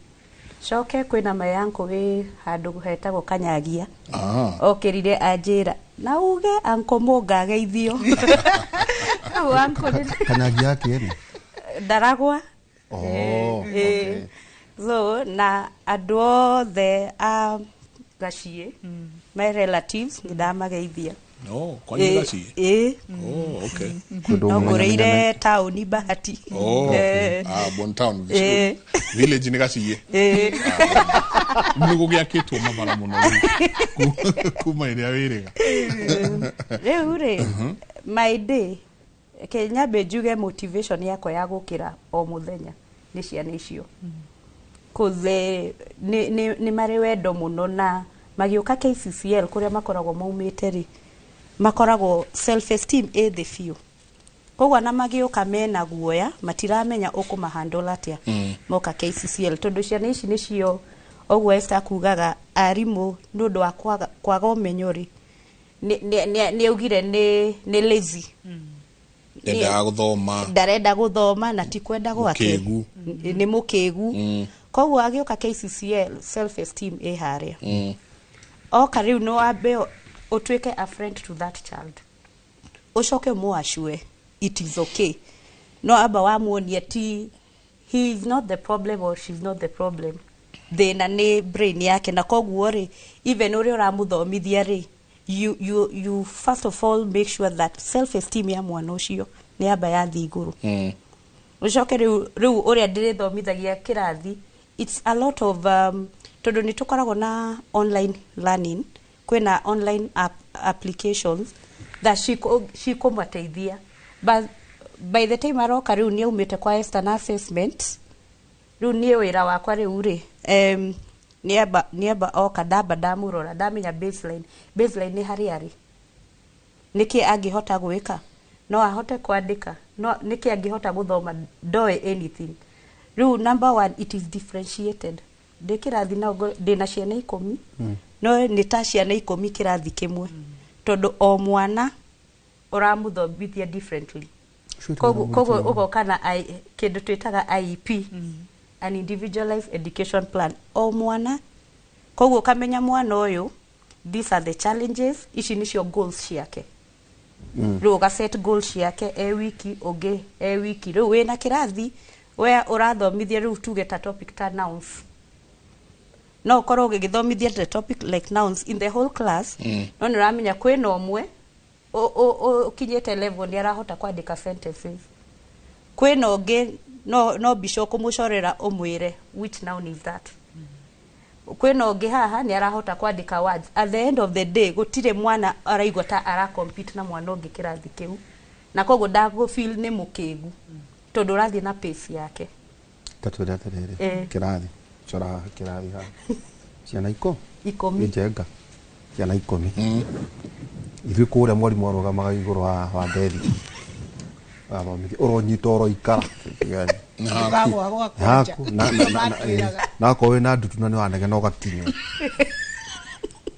Coke kwĩna my uncle wĩ handũ hetagwo Kanyagia. Okĩrire anjĩra na uge uncle mũngageithio.
Kanyagia kĩrĩ?
Ndaragwa.
Okay.
So na andũ othe Gacie, my relatives ndamageithia.
No, kwa nini Gacie? Okay.
No mũreire taũni Bahati.
Bon town. Village ni Gacie. Nĩguo gĩakĩtwo mabara mũno kuma ĩrĩa wĩrĩga.
Rĩu rĩ, my day Nyambe njuge motivation yakwa ya gũkĩra o mũthenya nĩ ciana icio. Kuze ni mari wendo muno na magĩũka KCCL kuria makoragwo maumĩte rĩ makoragwo self esteem the few. Koguo na magĩũka mena guoya matiramenya ũkũmahandle atia moka KCCL tondu ciana ici nĩcio ogwo Esther kugaga arimũ nĩ ũndũ wa kwaga ũmenyo rĩ nĩ ugire nĩ lazy. Ndarenda gũthoma na ti kwenda gwake nĩ mũkĩgu. Koguo agĩũka KCCL self esteem harĩa. Oka rĩu no ambe ũtuĩke a friend to that child. Ũcoke mũashue it is okay. No aba wamuonia ti he is not the problem or she is not the problem. Thĩna nĩ brain yake na koguo rĩ even ũrĩa ũramũthomithia rĩ you first of all make sure that self esteem ya mwana ũcio nĩ aba yathi igũrũ. Ũcoke rĩu ũrĩa ndĩrĩthomithagia kĩrathi it's a lot of tondu ni tukoragwo na online learning kwena online applications that she kũmateithia but by the time aroka riu ni umite kwa Esther na assessment riu ni wira wakwa riu ri niaba oka ndamurora ndamenya baseline ni hari ari niki angihota gwika no ahote kwandika no niki angihota guthoma ndoe anything. Riu number one it is differentiated. Ndikirathi na ndina ciana 10 no ni ta ciana 10 kirathi kimwe tondu o mwana uramuthomithia differently. Koguo ugoka na kindu twitaga IEP an individualized education plan o mwana. Koguo kamenya mwana uyu these are the challenges ici nicio goals ciake. Riu ugaset goals ciake wiki oge wiki riu wina kirathi we urathomithia riu tuge ta topic ta nouns. No korwo ũgĩthomithia the topic like nouns in the whole class no nĩramenya kwĩna ũmwe ũkinyĩte level nĩ arahota kwandĩka sentences. Kwĩna ũngĩ no bisho kũmũcorera ũmwĩre which noun is that. Kwĩna ũngĩ haha nĩ arahota kwandĩka words. At the end of the day gũtirĩ mwana araigua ta compete na mwana ũngĩ kĩrathi kĩu na koguo ndagũfeel nĩ mũkĩgu tondu ũrathiĩ na pace yake.
Tatwĩra atĩrĩrĩ kĩrathi chora kirathi ha ciana 10 Njenga ciana 10 ithuĩ kũrĩa mwarimu arũgamaga igũrũ wa ndethi athomithia ũronyita ũroikara na kowe na ndutu na nĩ wanegena ũgakinywo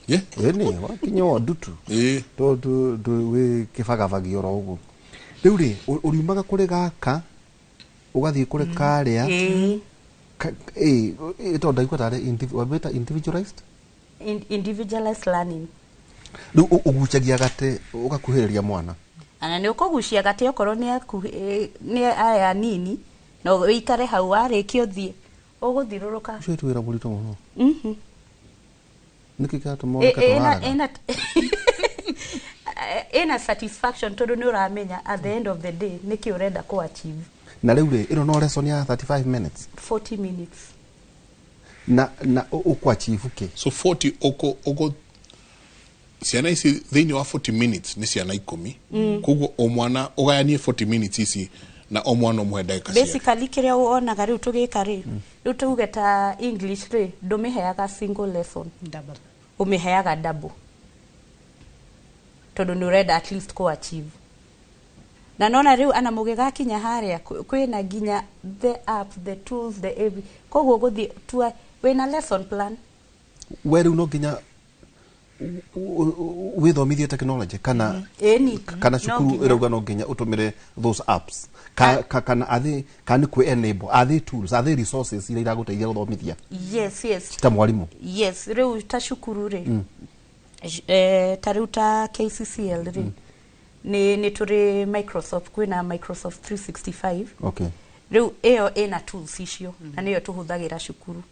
nĩ wakinywo ndutu tondũ wĩ kĩbagabagi oro ũguo riu ri uriumaga kuri gaka ugathie kuri karia ito ndaigua tare individualized
learning
riu ugucagia gate ugakuhiriria mwana
ana ni ukugucia gate okoro ni aya nini no wikare hau ariki uthie uguthiruruka
ucio twira burito muno nikika
ena satisfaction todo ni uramenya at the end of the day niki urenda ku achieve
na riu ri ino no lesson ya 35 minutes
40 minutes
na uku achieve ke
so 40 oko ciana ici thiini wa 40 minutes ni ciana 10 koguo o mwana ugayanie 40 minutes ici na o mwana umwe ndagika cia
basically kiria uonaga riu tugika ri riu tuge ta English ri ndumiheaga single lesson
double
umiheaga double tondu ni urenda at least ku achieve na nona riu ana mugiga kinya haria kwina ginya the apps the tools the every koguo guthi tua wina lesson plan
weru no ginya withomithie technology kana kana cukuru irauga no nginya utumire those apps kana kana ku enable are tools are resources ira iraguteithia guthomithia
yes
ta mwalimu
yes riu ta cukuru ri taruta KCCL ri ni turi Microsoft kwina Microsoft 365
okay
riu eo ina tools icio na niyo tuhuthagira cukuru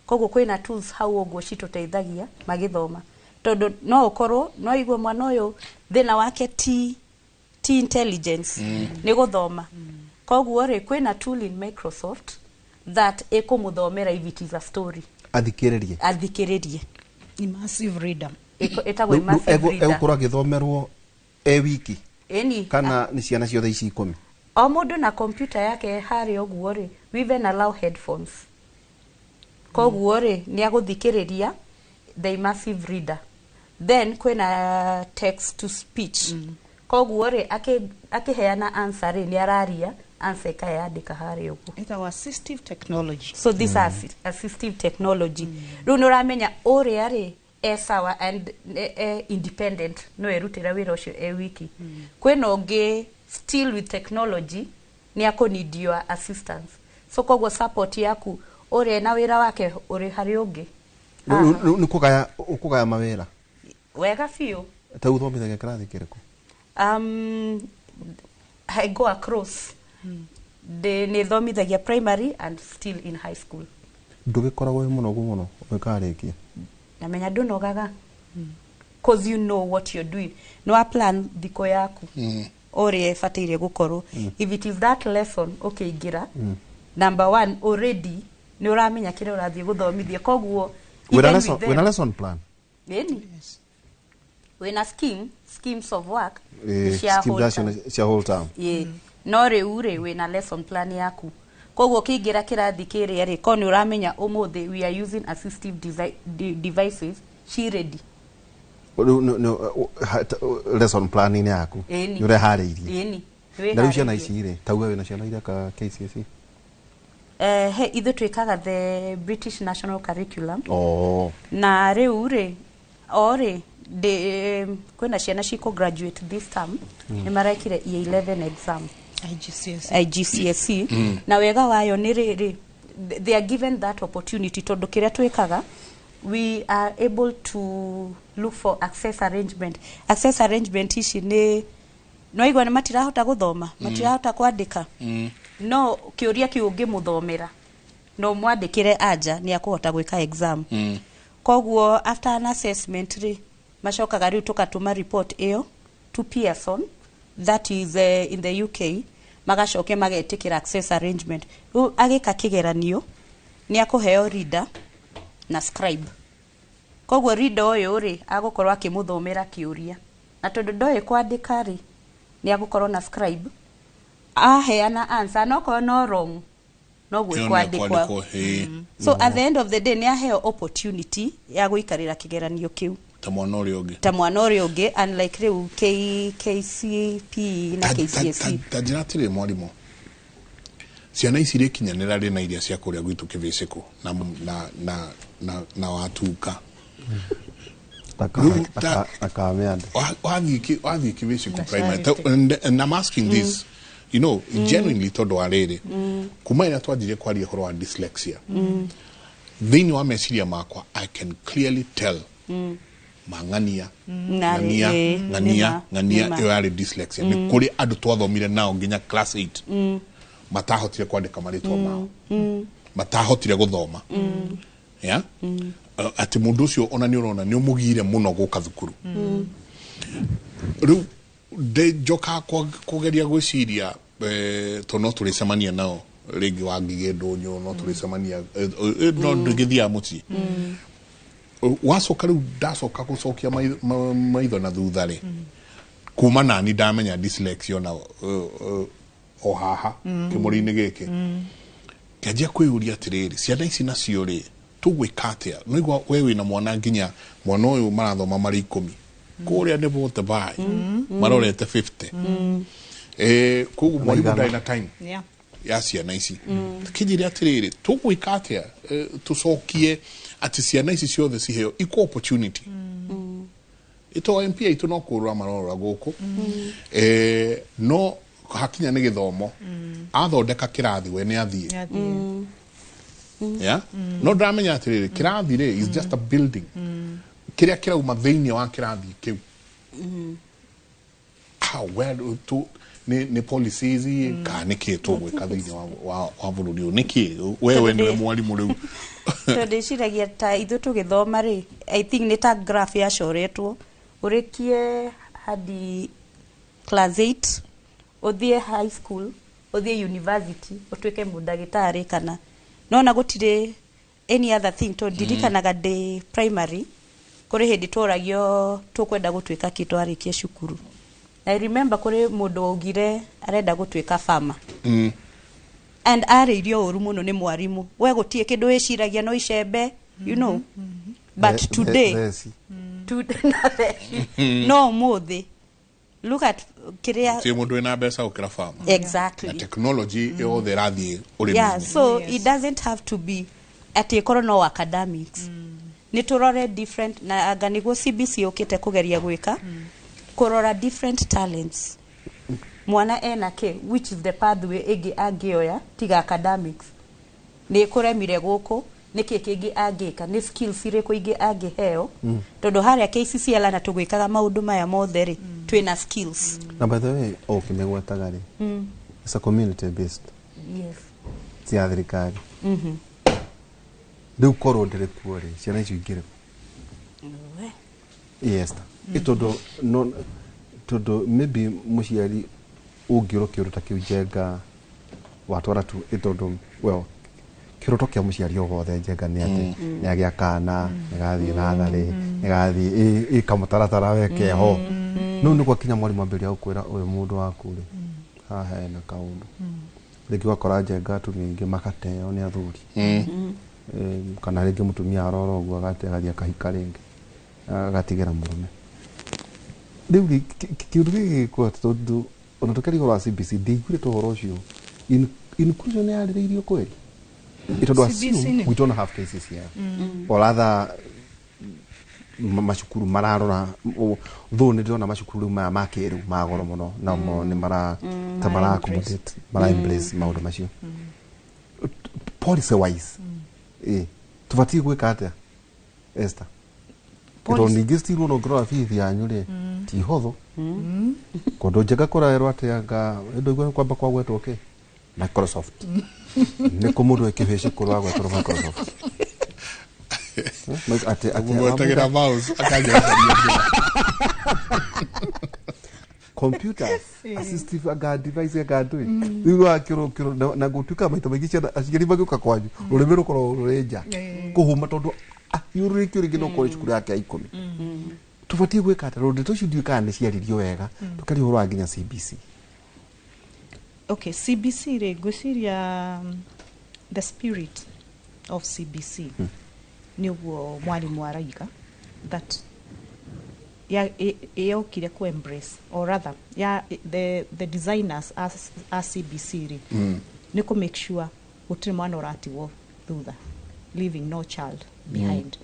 koguo kwina tools hau ogwo cituteithagia magithoma tondu no ukorwo no igwe mwana uyu thina wake ti intelligence ni guthoma koguo ri kwina tool in Microsoft that ekumuthomera if it is a story athikiririe
immersive reader
etagwo immersive reader
egukura githomerwo wiki kana ni ciana ciothe ici 10
o mundu na computer yake hari ogwo ri we even allow headphones koguo ri ni aguthikiriria the immersive reader then kwena text to speech koguo ri akiheana answer ri ni araria answer kayandika hari ogwo
etagwo assistive technology
so this assistive technology riu nuramenya uria ri sawa and independent no erutira wira ucio wiki kwena ungi still with technology ni akonid your assistance so koguo support yaku uri na wira wake uri hari ungi
ni kugaya mawira
wega fiu
ta uthomithagia kirathi kiriku
I go across ni thomithagia primary and still in high school
ndugikoragwo muno wikarikia
na menya ndunogaga cause you know what you're doing no a plan thiko yaku ore fatire gukorwo if it is that lesson okay gira number 1 already ni uramenya kire urathie guthomithia koguo
wina lesson plan
yes wina schemes of work
cia whole time
no reure wina lesson plan yaku koguo kigira kirathi kiri ri ko ni uramenya umuthi we are using assistive devices she ready
lesson planning yaku ni urehariirie na riu ciana ici ri tauga wina ciana ira ka KCSE
ithu twikaga the British National Curriculum na riu ri kwena ciana ciko graduate this term ni marekire E11 exam IGCSE na wega wayo ni riri they are given that opportunity tondu kiria twikaga we are able to look for access arrangement ici ni no igwa ni matirahota guthoma matirahota kwandika no kiuria kiungi muthomera no mwandikire anja ni akuhota gwika exam koguo after an assessment ri macokaga riu tukatuma report iyo to Pearson that is in the UK magacoke magetikira access arrangement agika kigeranio ni akuheo reader na scribe koguo reader uyu ri agukorwo akimuthomera kiuria na tondu ndoe kwandika ri ni agukorwo na scribe aheana answer no ko no wrong no gwe kwandikwa so at the end of the day ni aheo opportunity ya guikarira kigeranio kiu
ta mwana uri
ungi unlike riu KCP na KCSE
tajinatire mwalimu ciana ici ri kinyanira ri na iria cia kuria gwitu kiviciko na watuka
akameanda
wathi kivisi ku primary and I'm asking this you know genuinely todo arere kuma ina twajire kwari horo wa dyslexia thini wa meciria makwa I can clearly tell ngania yo ari dyslexia ni kuri andu twathomire nao nginya class 8 matahotire kwandika maritwa mao matahotire guthoma ya ati mundu ucio ona ni urona ni umugire muno guka thukuru riu de joka kugeria gwiciria to no tulicemania nao ringi wangige ndunyo no tulicemania no ngithia muci wacoka riu ndacoka gucokia maitho na thutha ri kuma nani ndamenya dyslexia na o haha kimuri-ini giki kianjia kwiyuria atiriri ciana ici nacio ri tugwika atia no igwa wewe na mwana nginya mwana uyu marathoma mari 10 kuria ni bote bai marorete 50 kugu mwalimu ndai na time ya ciana ici kijiri atiriri tugwika atia tucokie ati ciana ici ciothe ciheo equal opportunity ito MPA ito no kurwa marora guku no hakinya ni githomo athondeka kirathi we ni athie yeah no ndamenya atiriri kirathi ri is just a building kiria kirauma thiini wa kirathi kiu where to ni policies ka niki tugwika thiini wa bururi niki wewe ni mwalimu riu
ndiciragia ta ithu tugithoma ri I think ni ta graph ya shoretwo urikie hadi class 8 uthie high school uthie university utwike mudagitari kana nona gutire any other thing to dirikanaga de primary kuri hindi toragio tukwenda gutwika kitu arikie cukuru. I remember kuri mundu ugire arenda gutwika farmer and aririo uru muno ni mwarimu we gutie kindu wiciragia no icembe you know but today no muthi look at kiria
ti mundu ina besa ukira farmer
exactly
na technology yo the radhi uri
yeah so it doesn't have to be at econo academics ni turore different na aganigo CBC okite kugeria gwika kurora different talents mwana enake which is the pathway egi agioya tiga academics ni kuremire guku niki kingi angika ni skills ire kuingi angiheo tondu haria KCCL na tugwikaga maundu maya mothe ri twina skills
na by the way kimegwataga ri it's a community based
yes
tia thirikari riu korwo ndire kuore ciana icio ingire yes itondo no todo maybe muciari ungiro kiruta kiu jenga watwara tu itondo well kiruto kia muciari ogothe jenga ni ati ni agia kana igathi na thari igathi kamutaratara weke ho no ni kwa kinya mwalimu ambiri akwira uyu mundu waku ri haha na kaundu rigi wakora jenga tu ningi makateo ni athuri kana rigi mutumia aroro gwa gate gathia kahika ringi agatigera murume riu kiurugi kwa tondu ona tukari gora CBC ndigure to horo cio inclusion ya ririo kweli itondo assume we don't have cases here or rather mashukuru mararora though ni ndona mashukuru makeru magoro muno na mo ni mara tamara accommodate mara embrace maundu macio policy wise tubati gwika atia Esther ito ningesti runo grow fithi yanyu ri ti hotho kondo njega kuraerwa atianga ndoigwa kwamba kwa gwetwo ke Microsoft ni kumudu ekiheshe kurwa gwetwo Microsoft ati
mutagira mouse akaja
computers assistive aga device aga ndui riu akiro na gutuka maita maingi cia acigeri baguka kwanyu uremero koro reja kuhuma tondu yuri kiri gino kore cukuru yake 10 tufatie gwika ata ronde to should you can ciaririo wega tukari horo nginya CBC
okay CBC re guciria the spirit of CBC ni uguo mwalimu araiga that ya yokire ku embrace or rather ya the designers as CBC re ni ku make sure utiri mwana urati wo thutha leaving no child behind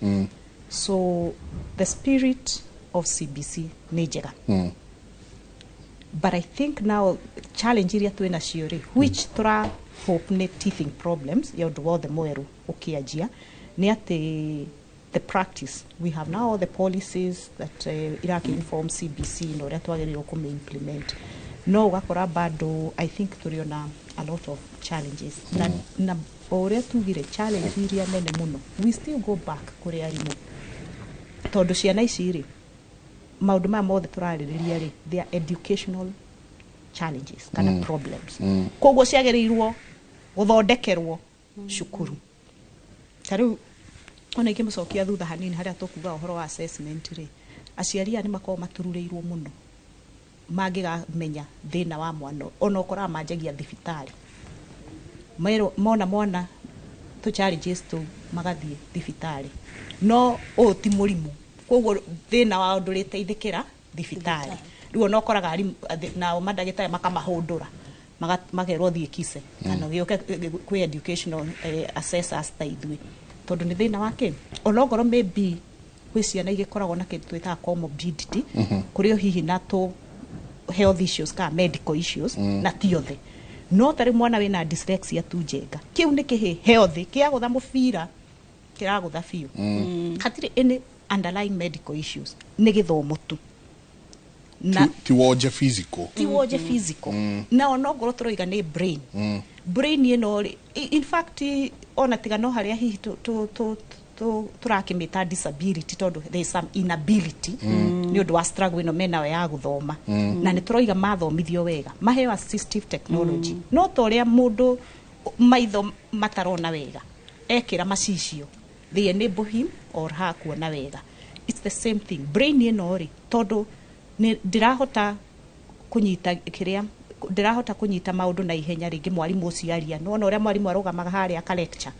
So the spirit of CBC nĩ njega. But I think now challenge iria twĩ nacio rĩ, which tũra hope nĩ teething problems ya ũndũ wothe mwerũ ũkĩanjia nĩ atĩ the practice. We have now all the policies that inform CBC na ũrĩa twagĩrĩirwo kũmĩ-implement. No ũgakora bado I think tũrĩona a lot of challenges. Na o ũrĩa tugire challenge iria nene mũno, we still go back kũrĩ arimũ. Tondũ ciana ici rĩ, maũndũ maya mothe tũrarĩrĩria rĩ, they are educational challenges kana problems. Koguo ciagĩrĩirwo gũthondekerwo cukuru. Tarĩu ona ingĩmũcokia thutha hanini harĩa tũkuga ũhoro wa assessment rĩ, aciari aya nĩ makoragwo matururĩirwo mũno mangĩgamenya thĩna wa mwana ona ũkoraga manjagia thibitarĩ. Mona mwana tũ challenges tũ magathiĩ thibitarĩ, no ũũ ti mũrimũ, koguo thĩna wao ndũrĩteithĩkĩra thibitarĩ. Rĩu ona ũkoraga nao mandagĩtarĩ makamahũndũra magerwo thiĩ kise kana gĩoke kwĩ educational assessors ta ithuĩ, tondũ nĩ thĩna wa kĩ. Ona ongorwo maybe kwĩ ciana igĩkoragwo na kĩndũ twĩtaga comorbidity, kũrĩ o hihi na health issues kana medical issues, na ti othe. No tarĩ mwana wĩna dyslexia tu njenga, kĩu nĩ kĩhĩ healthy kĩagũtha mũbira kĩragũtha biũ, hatirĩ any underlying medical issues, nĩ gĩthomo tu na
ti wonje physical. Na ona ongorwo tũroiga nĩ brain, brain ĩno rĩ, in fact ona tiga no harĩa hihi tũrakĩmĩta disability tondũ there is some inability nĩ ũndũ wa struggle ĩno menayo ya gũthoma, na nĩ tũroiga mathomithio wega, maheo assistive technology. No ta ũrĩa mũndũ maitho matarona wega ekĩra macicio, they enable him or her kuona wega. It's the same thing. Brain ĩno rĩ, tondũ ndirahota kũnyita kĩrĩa, ndirahota kũnyita maũndũ na ihenya rĩngĩ mwarimũ ũcio aria, no ona ũrĩa mwarimũ arũgamaga harĩa aka lecture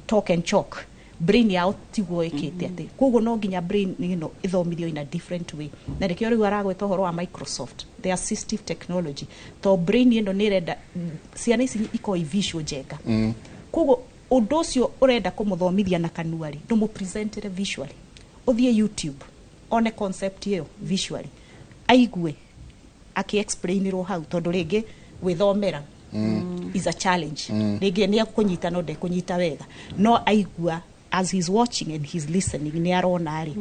talk and chalk, brain yao tiguo ĩkĩte atĩ. Koguo no nginya brain ĩno ĩthomithio in a different way, na rĩkĩo rĩu aragweta ũhoro wa Microsoft the assistive technology, to brain ĩno nĩ ĩrenda ciana ici iko visual njenga. Koguo ũndũ ũcio ũrenda kũmũthomithia na kanua rĩ, ndũmũ-presentire visually, ũthiĩ YouTube one concept ĩyo visually, aigue aki-explainirwo hau, tondũ rĩngĩ gwĩthomera is a challenge. Rĩngĩ nĩ akũnyita no ndekũnyita wega, no aigua as he's watching and he's listening nĩ arona rĩ,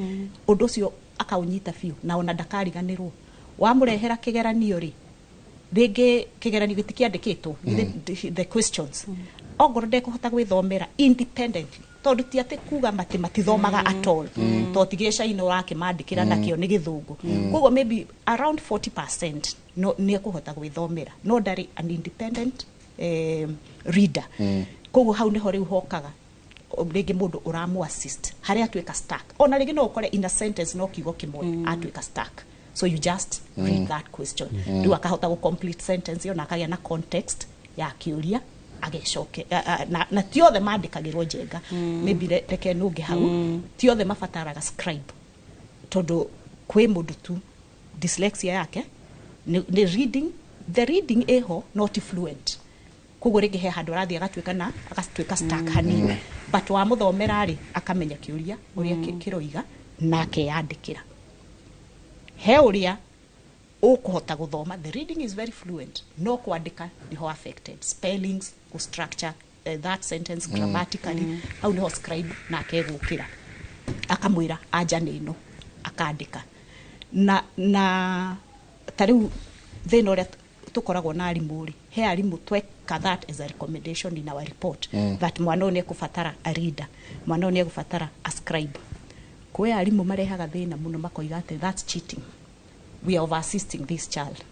ũndũ ũcio akaũnyita biũ na ona ndakariganĩrwo. Wamũrehera kĩgeranio rĩ, rĩngĩ kĩgeranio gĩtikĩandĩkĩtwo the questions, ongorwo ndekũhota gwĩthomera independently, tondũ ti atĩ kuga matithomaga at all, to tigĩe China ũrakĩmandĩkĩra nakĩo nĩ gĩthũngũ. Koguo maybe around 40% nĩ ekũhota gwĩthomera, no ndarĩ an independent reader. Koguo hau nĩho rĩu hokaga rĩngĩ mũndũ ũramũ assist harĩa atuĩka stuck. Ona rĩngĩ no ũkore in a sentence no kiugo kĩmwe atuĩka stuck, so you just read that question, rĩu akahota gũ complete sentence na akagĩa na context ya kĩũria agecoke. Na ti othe mandĩkagĩrwo njenga, maybe reke nũnge hau, ti othe mabataraga scribe, tondũ kwĩ mũndũ tu dyslexia yake nĩ reading, the reading ĩho not fluent. Koguo rĩngĩ he handũ arathiĩ agatuĩka stuck hanini, but wamũthomera rĩ akamenya kĩũria ũrĩa kĩroiga na akeyandĩkĩra. He ũrĩa ũkũhota gũthoma, the reading is very fluent, no kwandĩka nĩho affected, spellings, structure that sentence grammatically, hau nĩho scribe na akegũkĩra akamwĩra anja nĩ ĩno akandĩka. Na tarĩu thĩna ũrĩa tukoragwo na arimũ rĩ, he arimũ tweka that as a recommendation in our report, that mwana ũyũ nĩekũbatara a reader, mwana ũyũ nĩekũbatara a scribe. Kwĩ arimũ marehaga thĩna mũno makoiga atĩ that's cheating, we are over assisting this child.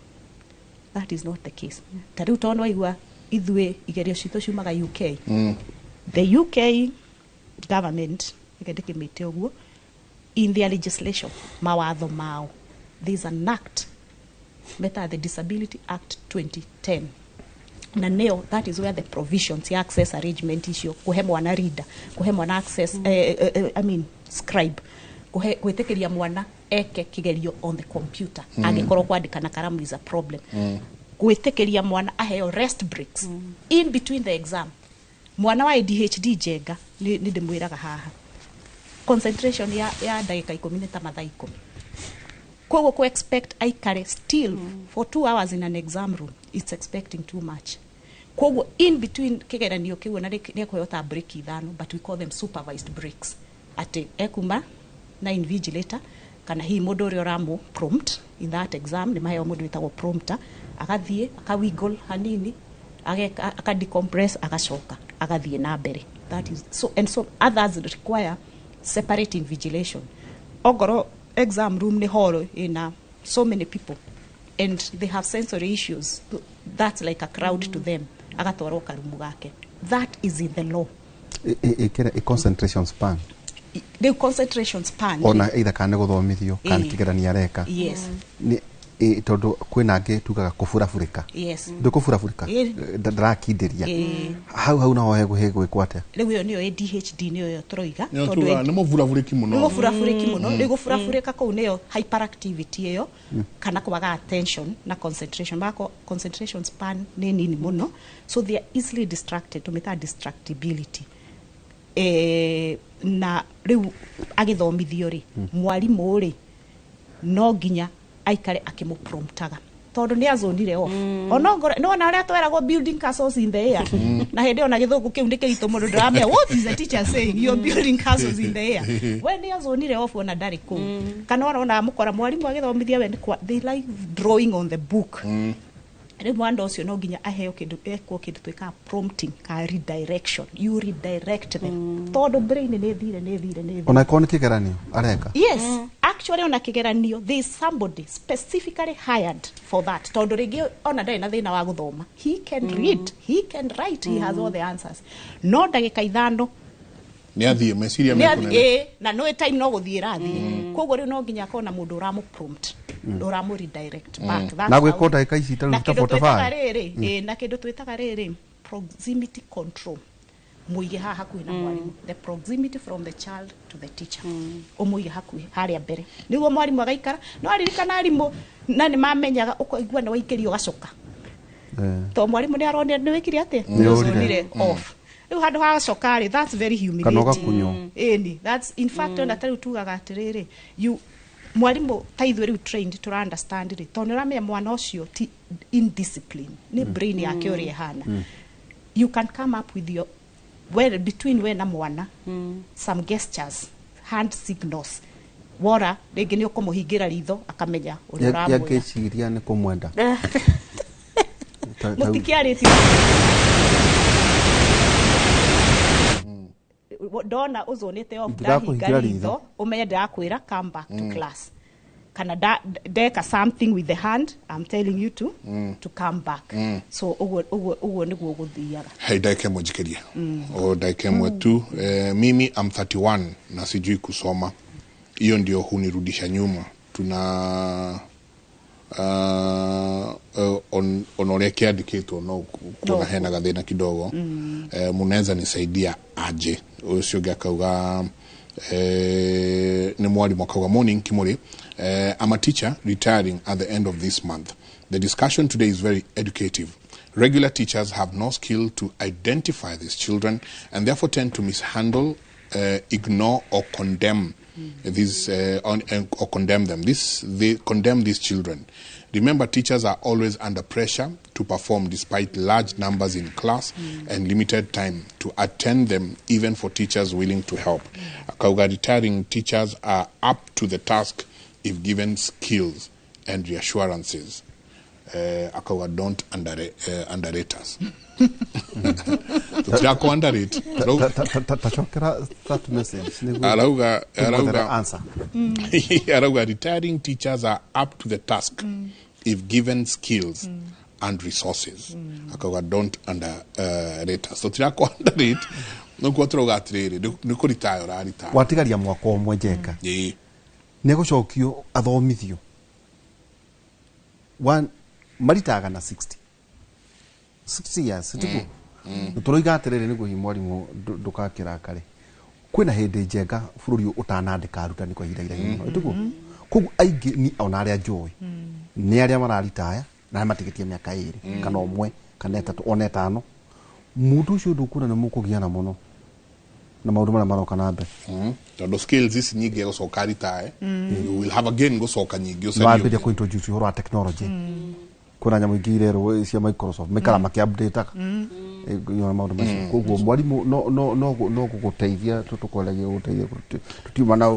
That is not the case. Tarĩu tondũ waigua ithuĩ igerio citũ ciumaga UK, the UK government ikendĩkĩmĩte ũguo in their legislation, mawatho mao, there is an act meta the Disability Act 2010, na neo that is where the provisions ya access arrangement icio, kuhe mwana reader, kuhe mwana access scribe, gwĩtĩkĩria mwana eke kigerio on the computer, angĩkorwo kwandĩka na karamu is a problem, gwĩtĩkĩria mwana aheo rest breaks in between the exam. Mwana wa ADHD njenga nĩ ndĩmwĩraga haha,
concentration ya ndagika 10 ta mathaa 10 koguo ku expect aikare still for 2 hours in an exam room, it's expecting too much. Koguo in between kigeranio kiu na nikuota break ithano, but we call them supervised breaks. Ati ekuma na invigilator kana hi mundu uri oramo prompt in that exam, ni mahe mundu witagwo prompter, agathie akawiggle hanini aka decompress agacoka agathie na mbere. That is so, and so others require separate invigilation. Ogoro exam room ni hall in so many people and they have sensory issues, that's like a crowd to them. Agatwaro karumu gake, that is in the law.
A concentration span,
the concentration span
ona either kana guthomithio kana kigerania reka.
Yes.
Ni tondu kwina nge tugaga kufurafurika.
Yes.
Ndukufurafurika ndarakindiria hau naho hego ikwate
riu yo niyo ADHD niyo yo troiga
tondu ni mufurafuriki muno
ni gufurafurika ko niyo hyperactivity iyo kana kwaga attention na concentration bako concentration span ni nini muno, so they are easily distracted, tumeta distractibility. Na riu agithomithio ri mwalimu ri no ginya aikare akimupromptaga tondu ni azonire off onongore no na aria tweragwo building castles in the air na hende ona githungu kiu ndikirito mundu ndramia what is the teacher saying, you're building castles in the air when ni azonire off ona ndari ku kana ona mukora mwalimu agithomithia we they like drawing on the book. Riu mwana ucio no nginya aheo kindu ekwo kindu twika prompting ka redirection, you redirect them tondu brain ni thire
ona kone kigeranio areka.
Yes, actually on a kigeranio there is somebody specifically hired for that. Tondu rigi ona ndai na thina wa guthoma, he can read, he can write, he has all the answers. No ndagika ithano
ni athie meciria mekunene
na no time no guthira athie koguo riu no nginya kona mundu uramu prompt uramu redirect back.
Na gwiko ndagika ici ta 45
na kindu twitaga riri proximity control, muige haha hakuhi na mwalimu, the proximity from the child to the teacher umuige hakuhi haria mbere niguo mwalimu agaikara no aririkana arimu na ni mamenyaga ukoigua na waikirio gacoka to mwalimu ni aronia ni wikiri atia ni off. Riu handu ha cokari, that's very humiliating. That's in fact on that tugaga atiriri you mwalimu taithwe riu trained to understand ri tondu ramenya mwana ucio indiscipline ni brain yake uri hana. You can come up with your between we na mwana some gestures, hand signals, wora rigi ni ukumuhingira ritho akamenya uri uramwira
yakeciria ni kumwenda
mutikiariti dona uzonete off dahinga ritho umenye ndakwira come back to class kana deka something with the hand, I'm telling you to come back. So ugo niguo guthiaga
hey daike mujikeria o daike mwetu mimi I'm 31 na sijui kusoma, hiyo ndio hunirudisha nyuma. Tuna onoria kiandikitwo no kuna hena gathina kidogo munaweza nisaidia aje ucio gakauga ni mwalimu akauga morning Kimuri, I'm a teacher retiring at the end of this month. The discussion today is very educative. Regular teachers have no skill to identify these children and therefore tend to mishandle, ignore or condemn these or condemn them. They condemn these children. Remember, teachers are always under pressure to perform despite large numbers in class and limited time to attend them, even for teachers willing to help. Akauga retiring teachers are up to the task if given skills and reassurances. Akauga don't underrate us. Tutako underrate.
Tachokera that message.
Arauga
answer.
Arauga retiring teachers are up to the task if given skills and resources. Akauga don't underrate us. So tutako underrate. Nuko troga atiriri nuko retire ra retire.
Watigaria mwaka omwe njeka. Negucokio athomithio. One maritaga na 60 years tuko turoiga atiriri niguo mwalimu ndukakira kare kwina hindi njega bururi utanandika arutani kwa ihinda iraihu tuko kogu aingi ni ona aria njui ni aria mararitaya na matigitie miaka 2 kana omwe kana 3 ona 5 mundu ucio ndukuna na mukugiana muno na maundu mara maroka na mbe
tondo skills ici nyingi gucoka ritae you will have again gucoka nyingi
wambire ku introduce horo wa technology kuna nyamu ingi rero cia Microsoft mikara maki-update yona maundu macio koguo mwarimu no guguteithia tukwelegia guteithia tutiuma na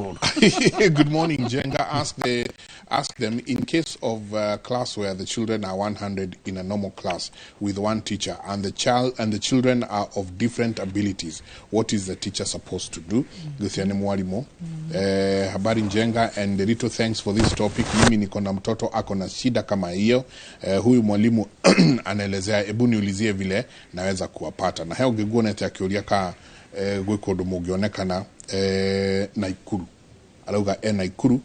Good morning, Jenga. Ask them in case of class where the children are 100 in a normal class with one teacher, and the children are of different abilities. What is the teacher supposed to do? Guthiani mwalimu. Habari Jenga, and little thanks for this topic. Mimi niko na mtoto ako na shida kama hiyo. Huyu mwalimu anaelezea, ebu niulizie vile naweza kuwapata. Na heo giguone akiuria ka gwikundu mungionekana Naikuru. Alauga Naikuru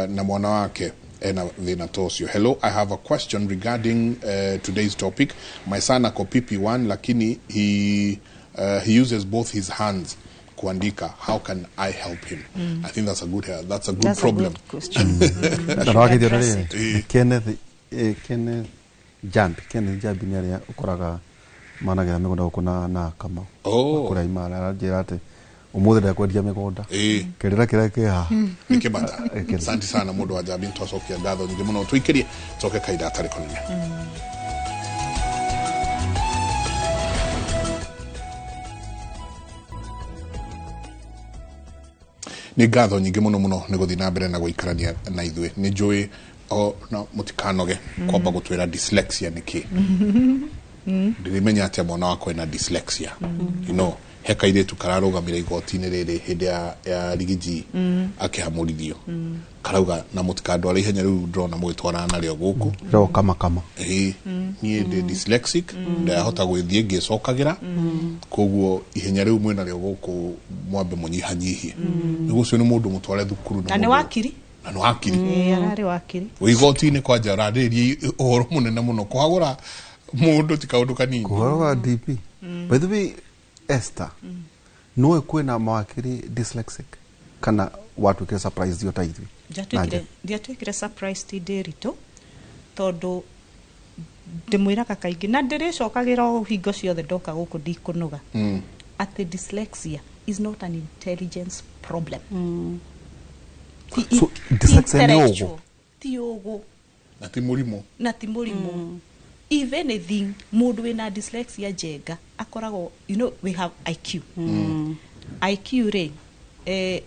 na mwana wake ena thina tosio. Hello, I have a question regarding today's topic. My son ako PP1 lakini he uses both his hands kuandika. How can I help him? I think that's a good problem.
A good question.
Kenneth Jambi ni aria ukoraga managira migunda ukuna na kama kura imara arajira ati umuthe ndakwendia migunda kirira kira kiha
nikibata. Asante sana mundu wa Jambi, twacokia ngatho nyingi muno, tuikirie coke kaida atari konene. Ni ngatho nyingi muno ni guthii na mbere na guikarania na ithui. Ni njui na mutikanoge kwamba gutwira dyslexia niki ndirimenya atia mwana wako ena dyslexia. You know, heka ire tukararugamira igoti-ini riri hindi ya rigiji akihamurithio karauga na mutikando ari ihenya riu ndrona mugitwarana nario guku
ro kama
nie ndi dyslexic ndahota gwithie ngicokagira koguo ihenya riu mwena rio guku mwambe munyihanyihie nigucio ni mundu mutware thukuru
na ni wakiri
na wakiri
arari wakiri
igoti-ini kwanja radirie uhoro munene muno kuhagura mundu tikaundu kanini
kuhagura DP. By the way, Esther, no kwena mawakiri dyslexic kana watu ke surprise yota hivi
ndiatwikire surprise ti ndirito tondu ndimwiraga kaingi na ndiricokagira hingo ciothe ndoka guku ndikunuga ati dyslexia is not an intelligence problem.
So dyslexia ni ugu
ti ugu
na ti murimu.
If anything, mundu wina dyslexia Jenga akorago, you know, we have IQ. IQ re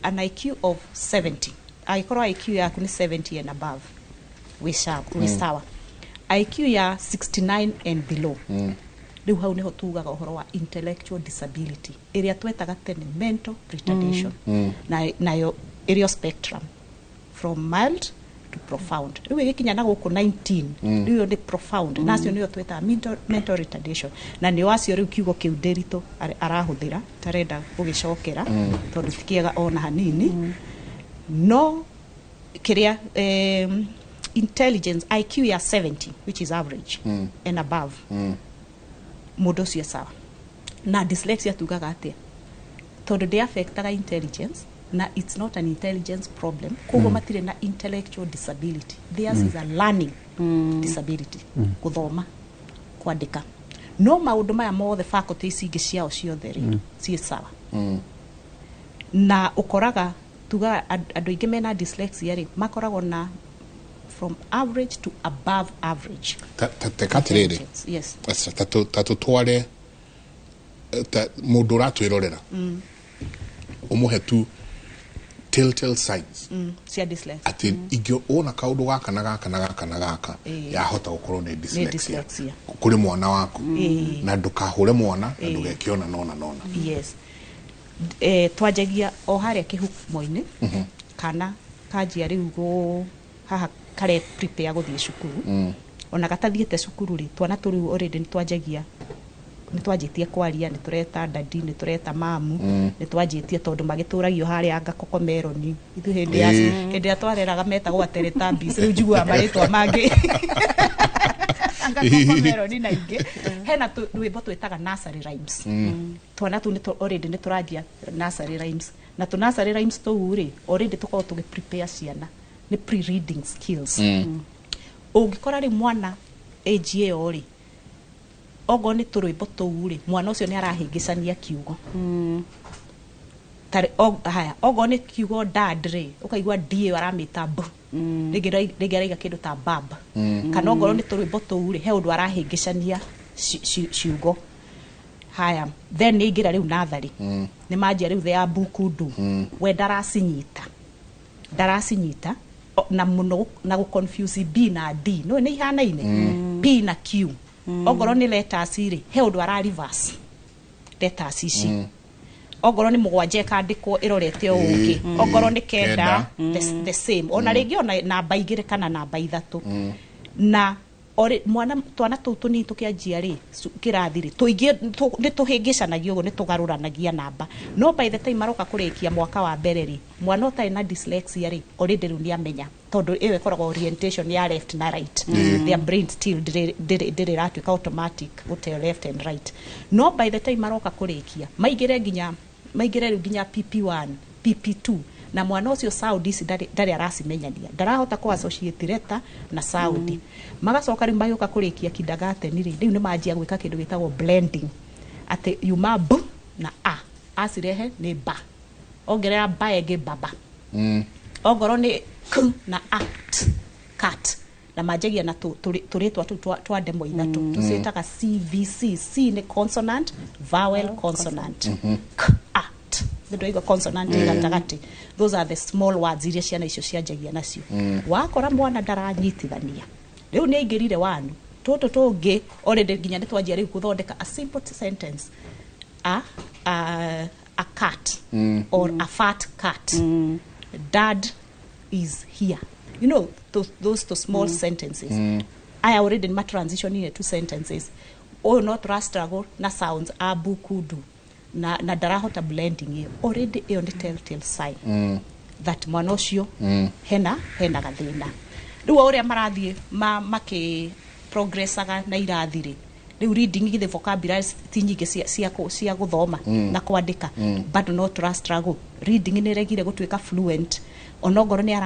an IQ of 70. Aikora IQ yaku ni 70 and above. We sawa. IQ ya 69 and below. Riu hau niho tugaga uhoro wa intellectual disability. Area twetaga tene mental retardation. Na area spectrum from mild to profound. Riu gikinya na guku 19. Riu ni profound. Nacio niyo tweta mental retardation. Na ni wacio riu kiugo kiu ndirito arahuthira tarenda gugicokera tondu tikiega ona hanini. No kiria intelligence IQ ya 70 which is average and above. Mundu cio sawa. Na dyslexia tugaga atia tondu they affectaga intelligence na it's not an intelligence problem koguo matire na intellectual disability. Theirs is a learning disability. Kuthoma, kuandika. No maundu maya mothe faculties ingi ciao ciothe cie sawa. Na ukoraga tuga andu ingi mena dyslexia ri makoragwo na from average to above average.
Tekatiriri.
Yes.
Tatu tware mundu ratwirorera. Umuhe tu telltale signs.
Cia dyslexia.
Ati igyo ona kaundu gaka na gaka yahota gukorwo ni dyslexia. Kuri mwana waku. Na ndukahure mwana na ndugekiona nona.
Yes. Twajagia o haria kihumo-ini kana kajia riu go haha kare prepare guthie cukuru. Ona gatathiete cukuru ri twana turiu already nitwajagia nitwajitie kwaria nitureta dadi nitureta mamu nitwajitie tondu magituragio haria Ngakoko Meroni ithu hindi ya twareraga metagwo atereta mbisi riu njigua maritwa mangi Ngakoko Meroni na ingi hena rwimbo twetaga nursery rhymes. Twana tu already niturajia nursery rhymes na tu nursery rhymes tu ri already tuko tuge prepare ciana ni pre-reading skills. Ungikora ri mwana age iyo ri ogo ni turwimbo tuuri mwana ucio ni arahingicania kiugo tare haya ogo ne kiugo dad re ukaigua die waramita b rĩngĩ kĩndũ ta bab kana ongorwo nĩ tũrwĩmbo tũu rĩ he ũndũ arahĩngĩcania ciugo haya then nĩ ingĩra rĩu nathari nĩ manjia rĩu thea bukundu we darasinyita na mũno na gũconfuse B na D no nĩ ihanaine P na Q ongorwo nĩ letters rĩ he ũndũ ara reverse letters ici ongorwo nĩ mũgwanja kandĩkwo ĩrorete ũngĩ ongorwo nĩ kenda the same ona rĩngĩ ona namba igĩrĩ kana namba ithatũ na mwana twana tũu tũnini tũkĩanjia rĩ kĩrathi rĩ tũingĩ nĩ tũhĩngĩcanagia ũguo nĩ tũgarũranagia namba no by the time maroka kũrĩkia mwaka wa mbere rĩ mwana ũtarĩ na dyslexia rĩ already rĩu nĩamenya tondũ ĩyo ĩkoragwo orientation ya left na right their brain still ndĩrĩ ratuĩka automatic gũteo left and right no by the time maroka kũrĩkia maingĩre rĩu nginya PP1 PP2 na mwana ũcio sound ici ndarĩ aracimenya ndarahota kũ associate letter na sound magacoka rĩu magĩũka kũrĩkia kindergarten rĩu nĩ manjia gwĩka kĩndũ gĩtagwo blending atĩ yuma b na a acirehe nĩ ba ongerera ba ĩngĩ baba ongorwo nĩ k na act cat na manjagia na tũrĩtwa tũu twa demo ithatũ tũciĩtaga CVC C nĩ consonant vowel consonant k act ndio consonant gatagati those are the small words iria ciana icio cianjagia nacio wakora mwana daranyitithania riu nĩ aingĩrire wanu tũtũ tũngĩ already nginya nĩ twanjia rĩu gũthondeka a simple sentence a cat or a fat cat dad is here you know those small sentences I already ma transition into sentences or not struggle na sounds abukudu na darahota blending hiyo already hiyo ni telltale sign that mwana ũcio hena gathĩna rĩu ũrĩa marathiĩ makĩ progressaga na irathire rĩu reading the vocabulary ti nyingĩ cia gũthoma na kwandĩka but not struggle reading nĩ regire gũtuĩka fluent onongoro nĩ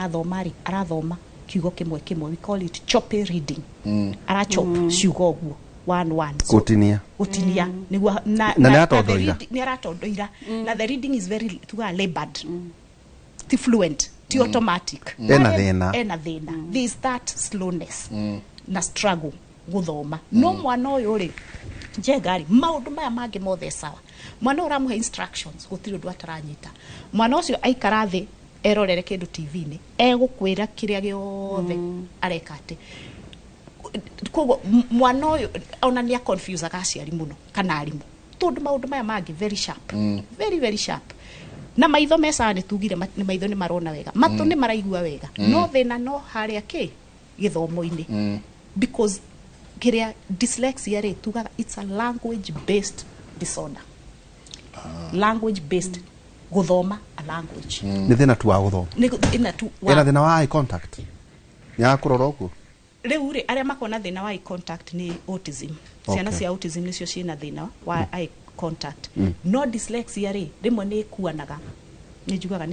arathoma kiugo kĩmwe we call it choppy reading arachop ciugo ũguo one gutinia niguo na nĩ aratondoira na the reading is very labored ti fluent ti automatic ena thĩna there is that slowness na struggle guthoma no mwana ũyũ rĩ njengari maũndũ maya mangĩ mothe sawa mwana ũramũhe instructions gũtirĩ ũndũ ataranyita mwana ũcio aikara thĩ erorere kĩndũ TV-inĩ egũkwĩra kĩrĩa gĩothe areka atĩ koguo mwana ũyũ ona nĩ confuse aciari mũno kana arimũ tondũ maũndũ maya mangĩ very sharp very sharp na maitho meca nĩ tugire maitho nĩ marona wega matũ nĩ maraigua wega no thĩna no harĩa gĩthomo-inĩ because kĩrĩa dyslexia rĩ tugaga it's a language based disorder language based guthoma a language
nĩ thĩna tu wa gũthoma ena thĩna wa eye contact nĩ akũrora ũguo
rĩu rĩ arĩa makona thĩna wa eye contact nĩ autism ciana cia autism nĩcio ciĩna thĩna wa eye contact no dyslexia rĩ rĩmwe nĩ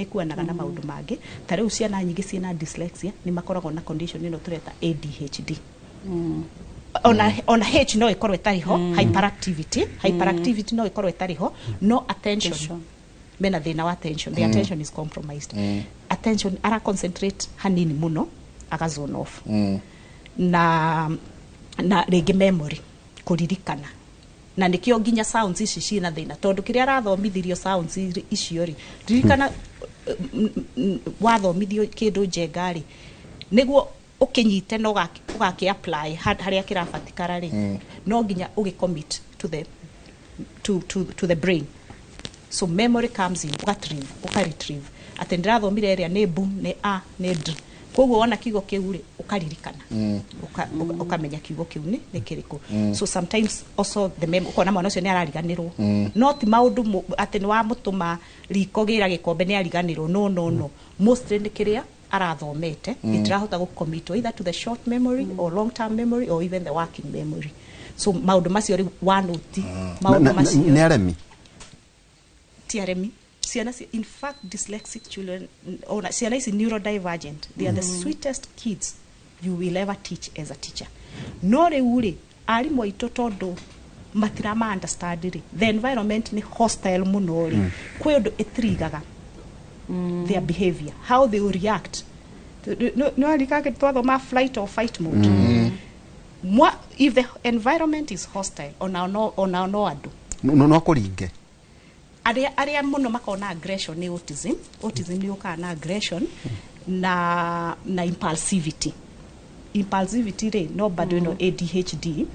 ikuanaga na maũndũ mangĩ ta rĩu ciana nyingĩ ciĩna dyslexia nĩ makoragwo na condition ĩno tũreta ADHD ona H no ikorwo itarĩ ho hyperactivity no ikorwo itarĩ ho no attention mena thĩna wa attention the attention is compromised attention ara concentrate hanini muno aga zone off na rĩngĩ memory kuririkana na nikio nginya sounds ici ciina thĩna tondu kiria arathomithirio sounds icio ri ririkana wathomithio kindu njengari niguo ukinyite no ugaki apply haria kirafatikara ri no nginya ugicommit to the brain so memory comes in uka-retrieve ati ndirathomire area ni bu ni a ni d koguo ona kiugo kiu ri ukaririkana ukamenya kiugo kiu ni kiriko so sometimes also the memory kona mwana ucio ni arariganirwo not maundu ati ni wa mutuma riko gira gikombe ni ariganirwo no mostly ni kiria arathomete itirahota gucommit either to the short memory or long term memory or even the working memory so maundu macio ri wanuti maundu macio
ni aremi
TRM ciana in fact dyslexic children or ciana is neurodivergent they are the sweetest kids you will ever teach as a teacher no reuri arimũ aitũ tondu matirama understand ri the environment ni hostile muno ri kwi undu itrigaga their behavior, how they will react. No alikake twathoma flight or fight mode. If the environment is hostile ona no adu
no kuringe
aria muno makona aggression ni autism ni ukana aggression na impulsivity re no bado no ADHD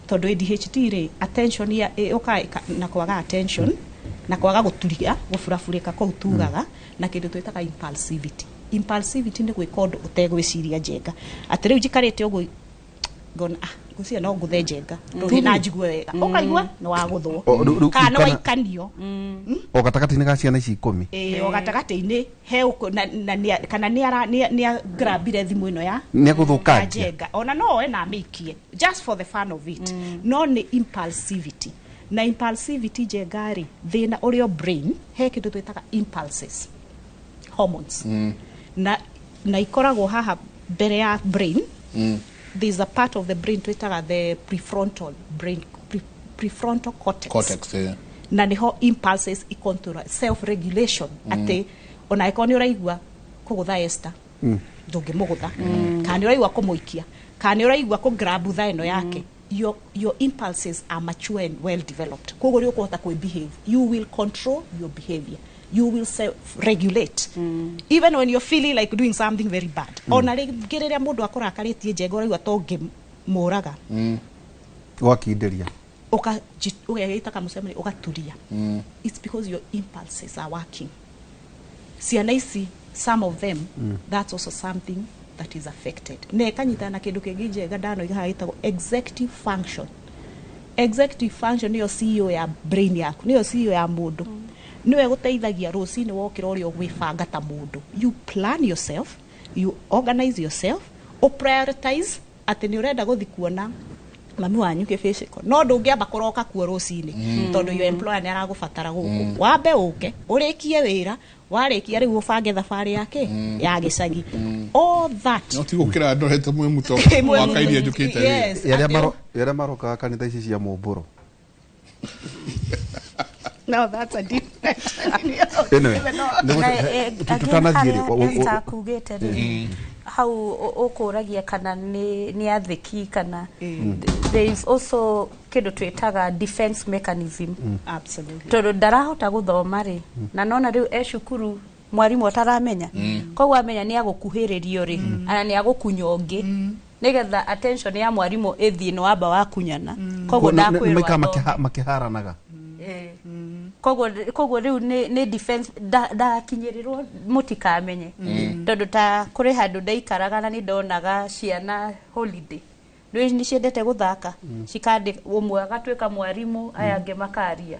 todo ADHD re attention ya uka na kwaga attention na kwaga guturia gufurafurika ko utugaga na kindu twitaga impulsivity ni gwikondo utegwiciria jenga atiriu jikarite ugo gona gucia no nguthe jenga ndo na njigwe wega ukaigwa no waguthwo kana waikanio
o gatakati-ini ga ciana ici 10
o gatakati-ini he kana ni grabire thimu ino ya
ni guthukangia
jenga ona no na mikie just for the fun of it no ni impulsivity na impulsivity jengari thina urio brain he kindu twitaga impulses hormones na ikoragwo haha mbere ya brain there's a part of the brain twitaga the prefrontal cortex
yeah.
Na niho impulses ikontrol self regulation ate ona ikoni uraigwa kugutha Esther ndungimugutha kana uraigwa kumuikia kana uraigwa ku grab thaino yake your impulses are mature and well developed kogo rio kuhota ku behave you will control your behavior, you will self regulate even when you're feeling like doing something very bad ona rigireria mundu akorakaritie jengo uraigwa tongi muraga
wakinderia
ugaita kamusemani ugaturia it's because your impulses are working. Ciana ici some of them that's also something that is affected. Ne kanyita na kindu kingi njega ndano igaitagwo executive function niyo CEO ya brain yaku niyo CEO ya mundu niwe guteithagia rucini wokira urio gwibanga ta mundu. You plan yourself, you organize yourself, o prioritize ati ni urenda guthi kuona mami wanyu ke physical no ndungiamba kuroka kuo rucini tondu your employer ni aragubatara guku wambe uke urikie wira warikia riu ubange thabari yake ya gicagi all that
no tigukira ndorete mwe muto wakairie njukite
yare maroka kanitha ici cia mumburo
no that's a different
tutanathiire how okuragia kana ni athiki kana there is also kindu twitaga defense mechanism
absolutely
tondu ndarahota guthoma ri na nona riu eshukuru mwarimu ataramenya koguo amenya ni agukuhiririo ri ana ni agukunyongi nigetha attention ya mwarimu ithie no amba wa kunyana koguo ndakwirwa
makiharanaga
koguo riu ni defense da kinyirirwo mutikamenye tondu ta kuri handu ndaikaraga na ni ndonaga ciana holiday ni ciendete guthaka cikandi umwe agatwika mwarimu aya nge makaria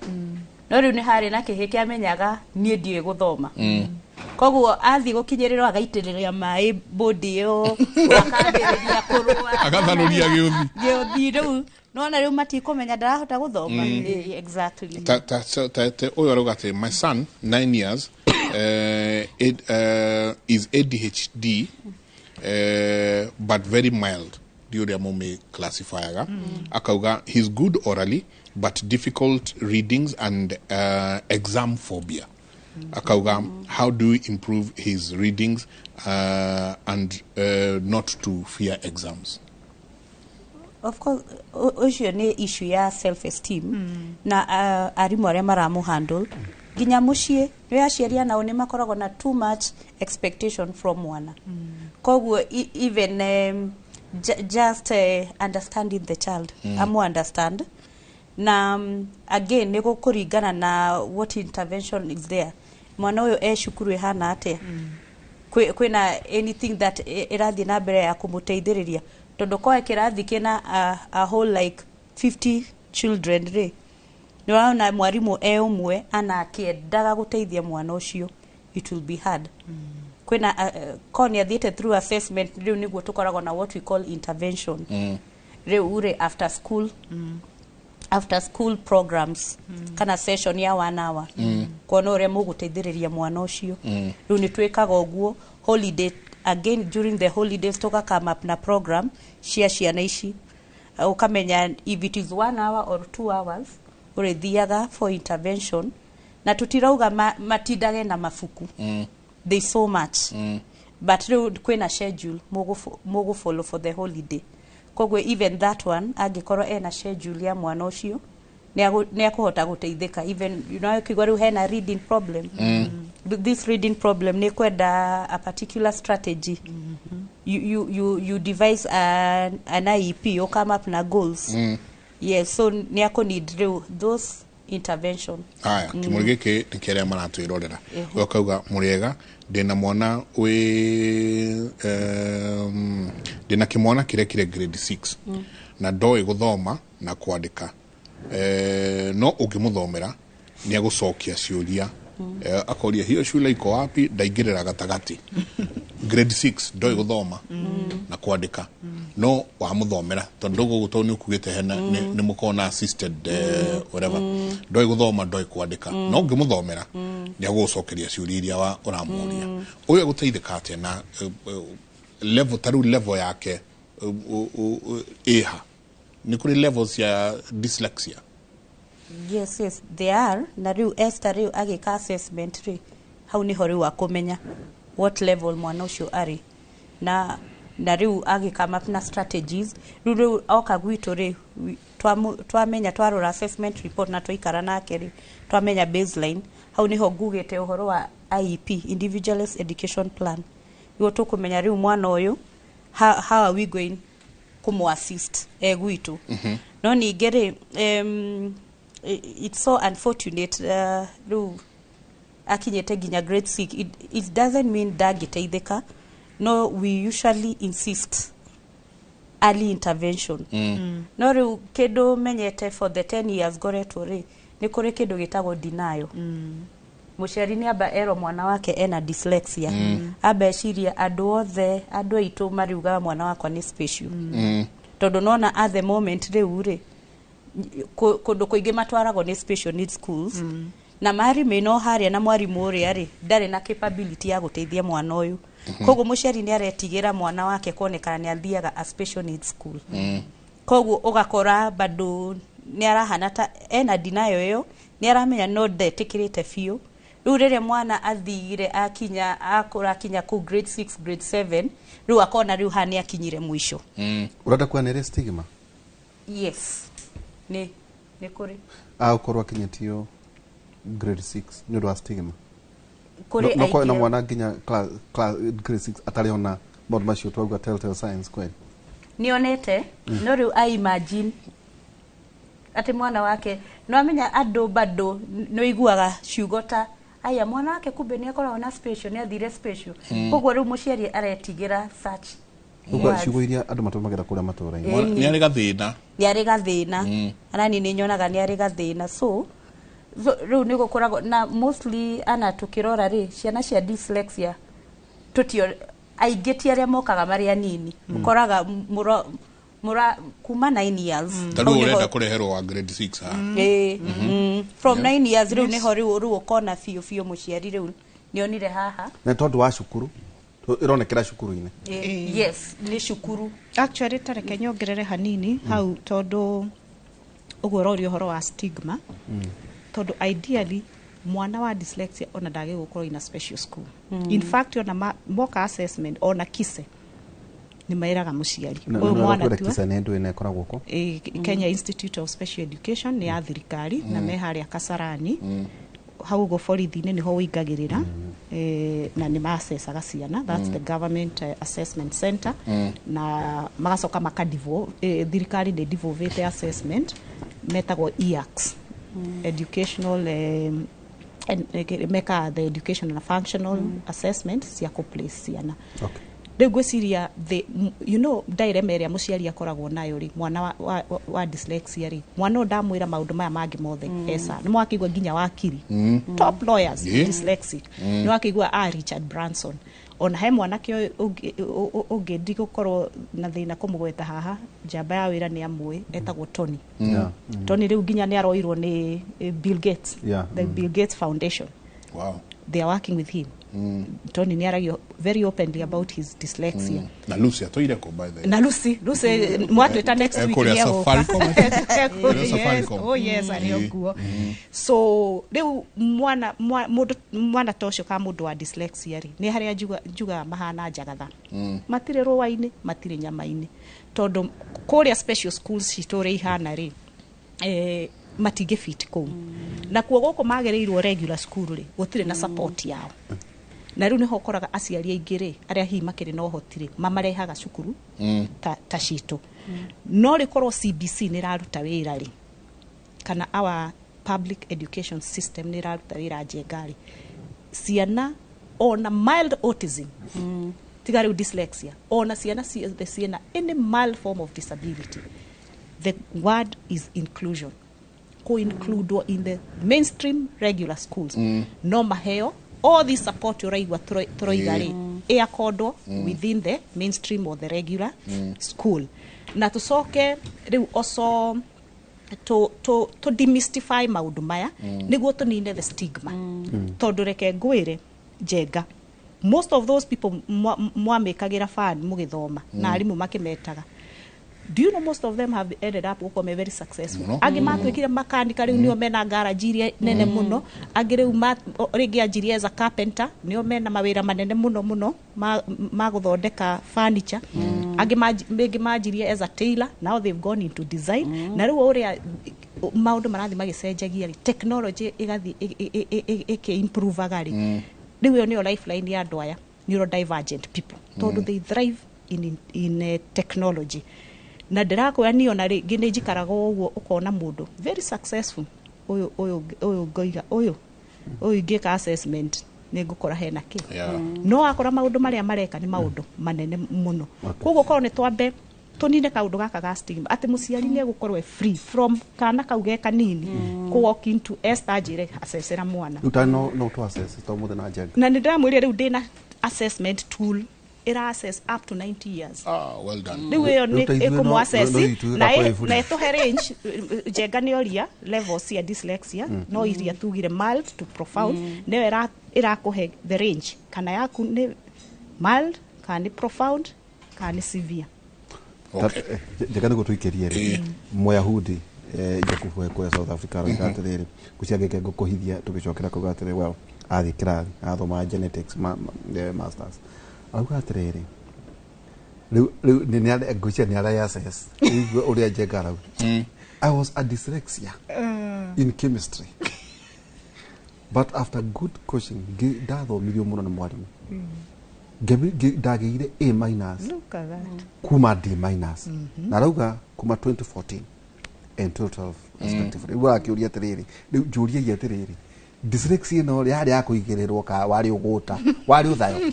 no riu ni hari na kihi kiamenyaga nie ndie guthoma koguo athi gukinyirirwo agaitiriria mai body yo akambiriria kurwa
agathanuria giuthi
riu nona riu matikumenya ndarahota guthoma exactly
oyo arugate my son 9 years is ADHD but very mild diuria mume classifier akauga he's good orally but difficult readings and exam phobia akauga how do we improve his readings and not to fear exams?
Of course ucio ni issue ya self esteem na arimu aria maramu handle ginya mucie ni aciaria nao ni makoragwo na too much expectation from mwana koguo even just understanding the child amu understand na again ni gukuringana na what intervention is there mwana uyo eshukuru hana ate kwina anything that irathi na mbere ya kumuteithiriria tondu kwa kirathi kina a whole like 50 children re ni waona mwarimu umwe ana akiendaga guteithia mwana ucio it will be hard kwina konia thiete through assessment riu niguo tukoragwo na what we call intervention riu ure after school programs kana session ya 1 hour kuona uria muguteithiriria mwana ucio riu ni twikaga uguo holiday again during the holidays toka come up na program ciana ici ukamenya if it is 1 hour or 2 hours urethiaga for intervention na tutirauga matindage na mafuku there's so much but kwina schedule mugu follow for the holiday kogwe even that one angikorwo ena schedule ya mwana ucio ni akuhota guteithika even you know kigwaru hena reading problem this reading problem ni kwenda a particular strategy you devise an IEP you come up na goals yes so ni ako need those intervention
aya kimurige ke nikiria maratu irorera ukauga muriega ndina mwana we ndina kimwana kire grade 6 na ndoi guthoma na kwandika no ukimuthomera ni agucokia ciuria akoria hiyo shule iko wapi ndaingirira gatagati grade 6 ndoi guthoma na kwandika no wa muthomera tondu gugutoni ukugite hena ni mukona assisted whatever ndoi guthoma ndoi kwandika no ngimuthomera ni agucokeria ciuria iria wa uramuria uyu guteithika atia na level taru level yake eha ni kuri levels ya dyslexia
yes they are na riu Esther riu agika assessment ri hau ni hori wa kumenya what level mwana ucio ari na riu agika map na strategies riu oka gwitu ri twamenya twarora assessment report na twaikara nake ri twamenya baseline hau niho ngugite uhoro wa IEP individualist education plan igo tukumenya riu mwana uyu how are we going kumu assist gwitu no ni gere it's so unfortunate riu akinyete ginya grade 6 it doesn't mean dagiteithika no we usually insist early intervention no riu kedo menyete for the 10 years goretwo ri ni kuri kidu gitago denial muciari ni aba ero mwana wake ena dyslexia abeciria andu othe andu aitu mariuga mwana wakwa ni special tondu nona at the moment riu ri kundu kuingi matwarago ni special needs schools na mari meno haria na mwarimu uri ari ndari na capability ya guteithia mwana uyu koguo muciari ni aretigira mwana wake kuonekana ni athiaga a special needs school koguo ugakora bado ni arahana ta ena denial yo ni aramenya no ndetikirite fiu riu rire mwana athigire akinya akura kinya ku grade 6 grade 7 riu akona riu hani akinyire mwisho
urada kwa nere stigma
yes ni kuri
ukorwa kinyetio grade 6 ni ro stigma
kuri
no kwa na mwana ginya class grade 6 atari ona mod macio twaga telltale signs kweli
nionete no riu I imagine ati mwana wake no amenya andu bado no iguaga ciugota aya mwana wake kumbe ni akora ona special ni athire special koguo riu muciari aretigira search
uko ciugo iria andu matumagira kuria matura
ni ari gathina anani ni
nyonaga ni ari gathina so riu ni gukoragwo na mostly ana tukirora ri ciana cia dyslexia tutio aigeti aria mokaga maria nini mukoraga mura kuma 9 years
taru urenda kureherwo wa grade 6 ha
from 9 years riu ni hori uru ukona fio muciari riu nionire haha
na tondu wa cukuru ironekera cukuru-ini
yes ni cukuru
actually tareke nyongerere hanini hau tondu uguo rori uhoro wa stigma tondu ideally mwana wa dyslexia ona ndage gukorwo in a special school in fact ona moka assessment ona kise ni mairaga muciari
uyu mwana tu kisa ne ndu ine koragwo ko
Kenya Institute of Special Education ni ya thirikari na me haria Kasarani hau go borithi-ini niho wingagirira na ni maacesaga ciana that's the government assessment center na magacoka makadivo thirikari ni divovete assessment metagwo EACS educational meka the educational and functional assessment cia kuplace ciana
okay
riu gwiciria the you know dilemma ria muciari akoragwo nayo ri mwana wa dyslexia ri mwana ndamwira maundu maya mangi mothe esa ni mwakigwa ginya wakiri top lawyers dyslexic ni wakigwa Richard Branson ona he mwanake ungi ndigukorwo na thina kumugweta haha njamba ya wira ni amwe etagwo Tony Tony riu ginya ni aroirwo ni Bill Gates the Bill Gates Foundation
wow
they are working with him. Tony niaragio very openly about his dyslexia.
Na Lucy atoire ko by the way.
Na Lucy mwatweta next week
yego.
Oh yes, aliokuo. So leo mwana tosho ka mundu wa dyslexia ri ni haria juga mahana jagatha. Matire rowaini matire nyamaini tondu kuria special schools citore ihana ri matige fit ko na kuo goko magereirwo regular school ri gutire na support yao na riu ni hokoraga aciari aingĩ ri aria hi makiri no hotire mamarehaga cukuru ta cito no rikorwo CBC ni raruta wira ri kana our public education system ni raruta wira njengari ciana ona mild autism tigari dyslexia ona ciana ciana any mild form of disability. The word is inclusion. Co-include in the mainstream regular schools. No maheo all this support uraigwa troigari akodo within the mainstream or the regular school. Na tusoke riu also to demystify maundu maya niguo tunine the stigma. Tondu reke ngwire Njenga, most of those people mwamekagira fan mugithoma na arimu makimetaga. Do you know most of them have ended up become very successful? Agi matwikire makanika riu nio mena garage iria nene muno, agi riu rigi anjirie as a carpenter nio mena mawira manene muno maguthondeka furniture. Agi manjirie as a tailor, now they've gone into design. Na riu uria maundu marathi magicenjagia ri technology igathi improve agari. Riu yo nio lifeline ya andu aya neurodivergent people. Tondu they thrive in technology. Na ndirakwira ni ona ringi ni njikaraga uguo ukona mundu very successful uyu ngoiga uyu ngika assessment ni ngukora hena ki no akora maundu maria mareka ni maundu manene muno koguo korwo ni twambe tunine kaundu gaka ga stigma ati muciari ni gukorwe free from kana kauge kanini ku walk into estajire assessera mwana
utano no to assess to muthe na Njenga
na ndamwire riu ndina assessment tool ira assess up to 90 years.
Well done.
Riu yo ni ekumu assess na to range Njenga ni oria levels ya dyslexia no iria tugire mild to profound ne ira kuhe the range kana yaku ni mild kana ni profound kana ni severe.
Okay. Njenga ngo tuikerie ri Moyahudi jakuwe kwa South Africa rogatere kuciageke gukuhithia tugicokera kugatire well athi kirathi athoma genetics masters auga atiriri riu ni ala ngucia ni ala assess uria Njenga rau I was a dyslexia in chemistry but after good coaching ndathomithirio muno na mwarimu ndageire A minus kuma D minus na rauga kuma 2014 and 2012 respectively wakiuria atiriri riu njuria ya atiriri dyslexia no yari akuigirirwo ka wari uguta wari uthayo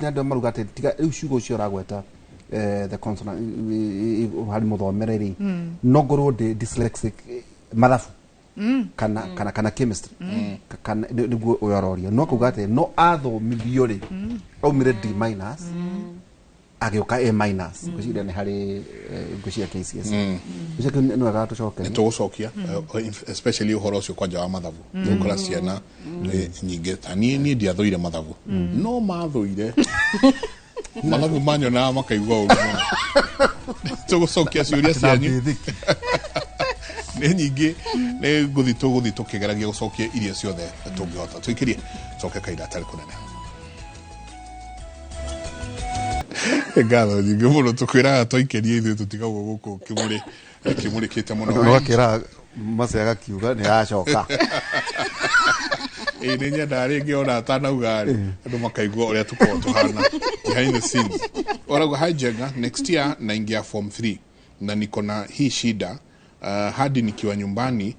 nando marugate tiga ciugo cio ragweta the consonant hari muthomereri no ngorwo dyslexic mathabu kana chemistry kana niguo uyororia no kugate no athomithio ri aumire D minus agioka A minus kucira ni hari ngucia KCSE ngucia no agatucoke
tugucokia especially uhoro ucio kwanja wa mathabu ukora ciana nyingi tani ni ndiathoire mathabu no mathoire mathabu manyona makaigua uru tugucokia ciuria cianyu ni nyingi ni guthi tukigeragia gucokia iria ciothe tungihota tuikirie coke kaida tari kunene Ngatho nyingi muno tukwiraga twaikerie ithuĩ tutigagwo gũkũ kimurikite muno
no akira maciaga kiuga ni acoka
ni nyenda ringi ona atanauga andu makaigua uria tukorwo tuhana behind the scenes oragwo hi Njenga next year naingia form 3 na niko na hii shida hadi nikiwa nyumbani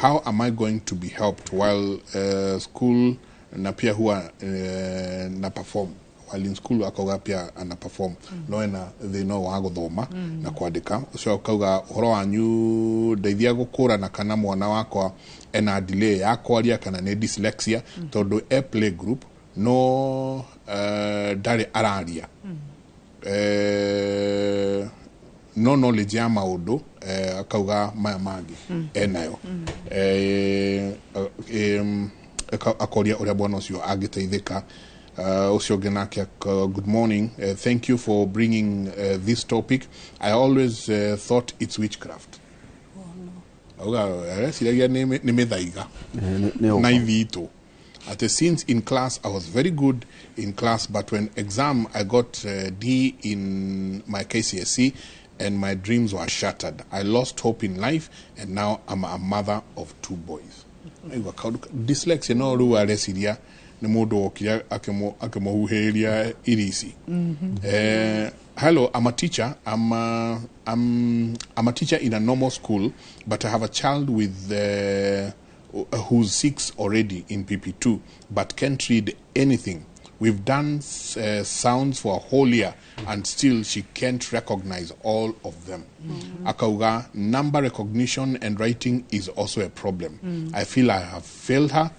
how am I going to be helped while school na pia huwa na perform while in school akauga pia ana perform no ena thino wa guthoma na kwandika ucio akauga uhoro wanyu ndeithia gukura na kana mwana wakwa ena delay ya kwaria kana ni dyslexia tondu play group no ndari araria no knowledge ya maundu akauga maya mangi enayo akoria uria bwana ucio agiteithika ucio genake good morning, thank you for bringing this topic. I always thought it's witchcraft. Siragia ni methaiga na ithito. Since in class I was very good in class, but when exam I got D in my KCSE and my dreams were shattered. I lost hope in life and now I'm a mother of 2 boys. Dyslexia no ruwa resiria ni mundu okira akemohuheria irisi. Hello, I'm a teacher. I'm a teacher in a normal school, but I have a child with who's 6 already in PP2, but can't read anything. We've done sounds for a whole year, and still she can't recognize all of them. Akauga, number recognition and writing is also a problem. I feel I have failed her.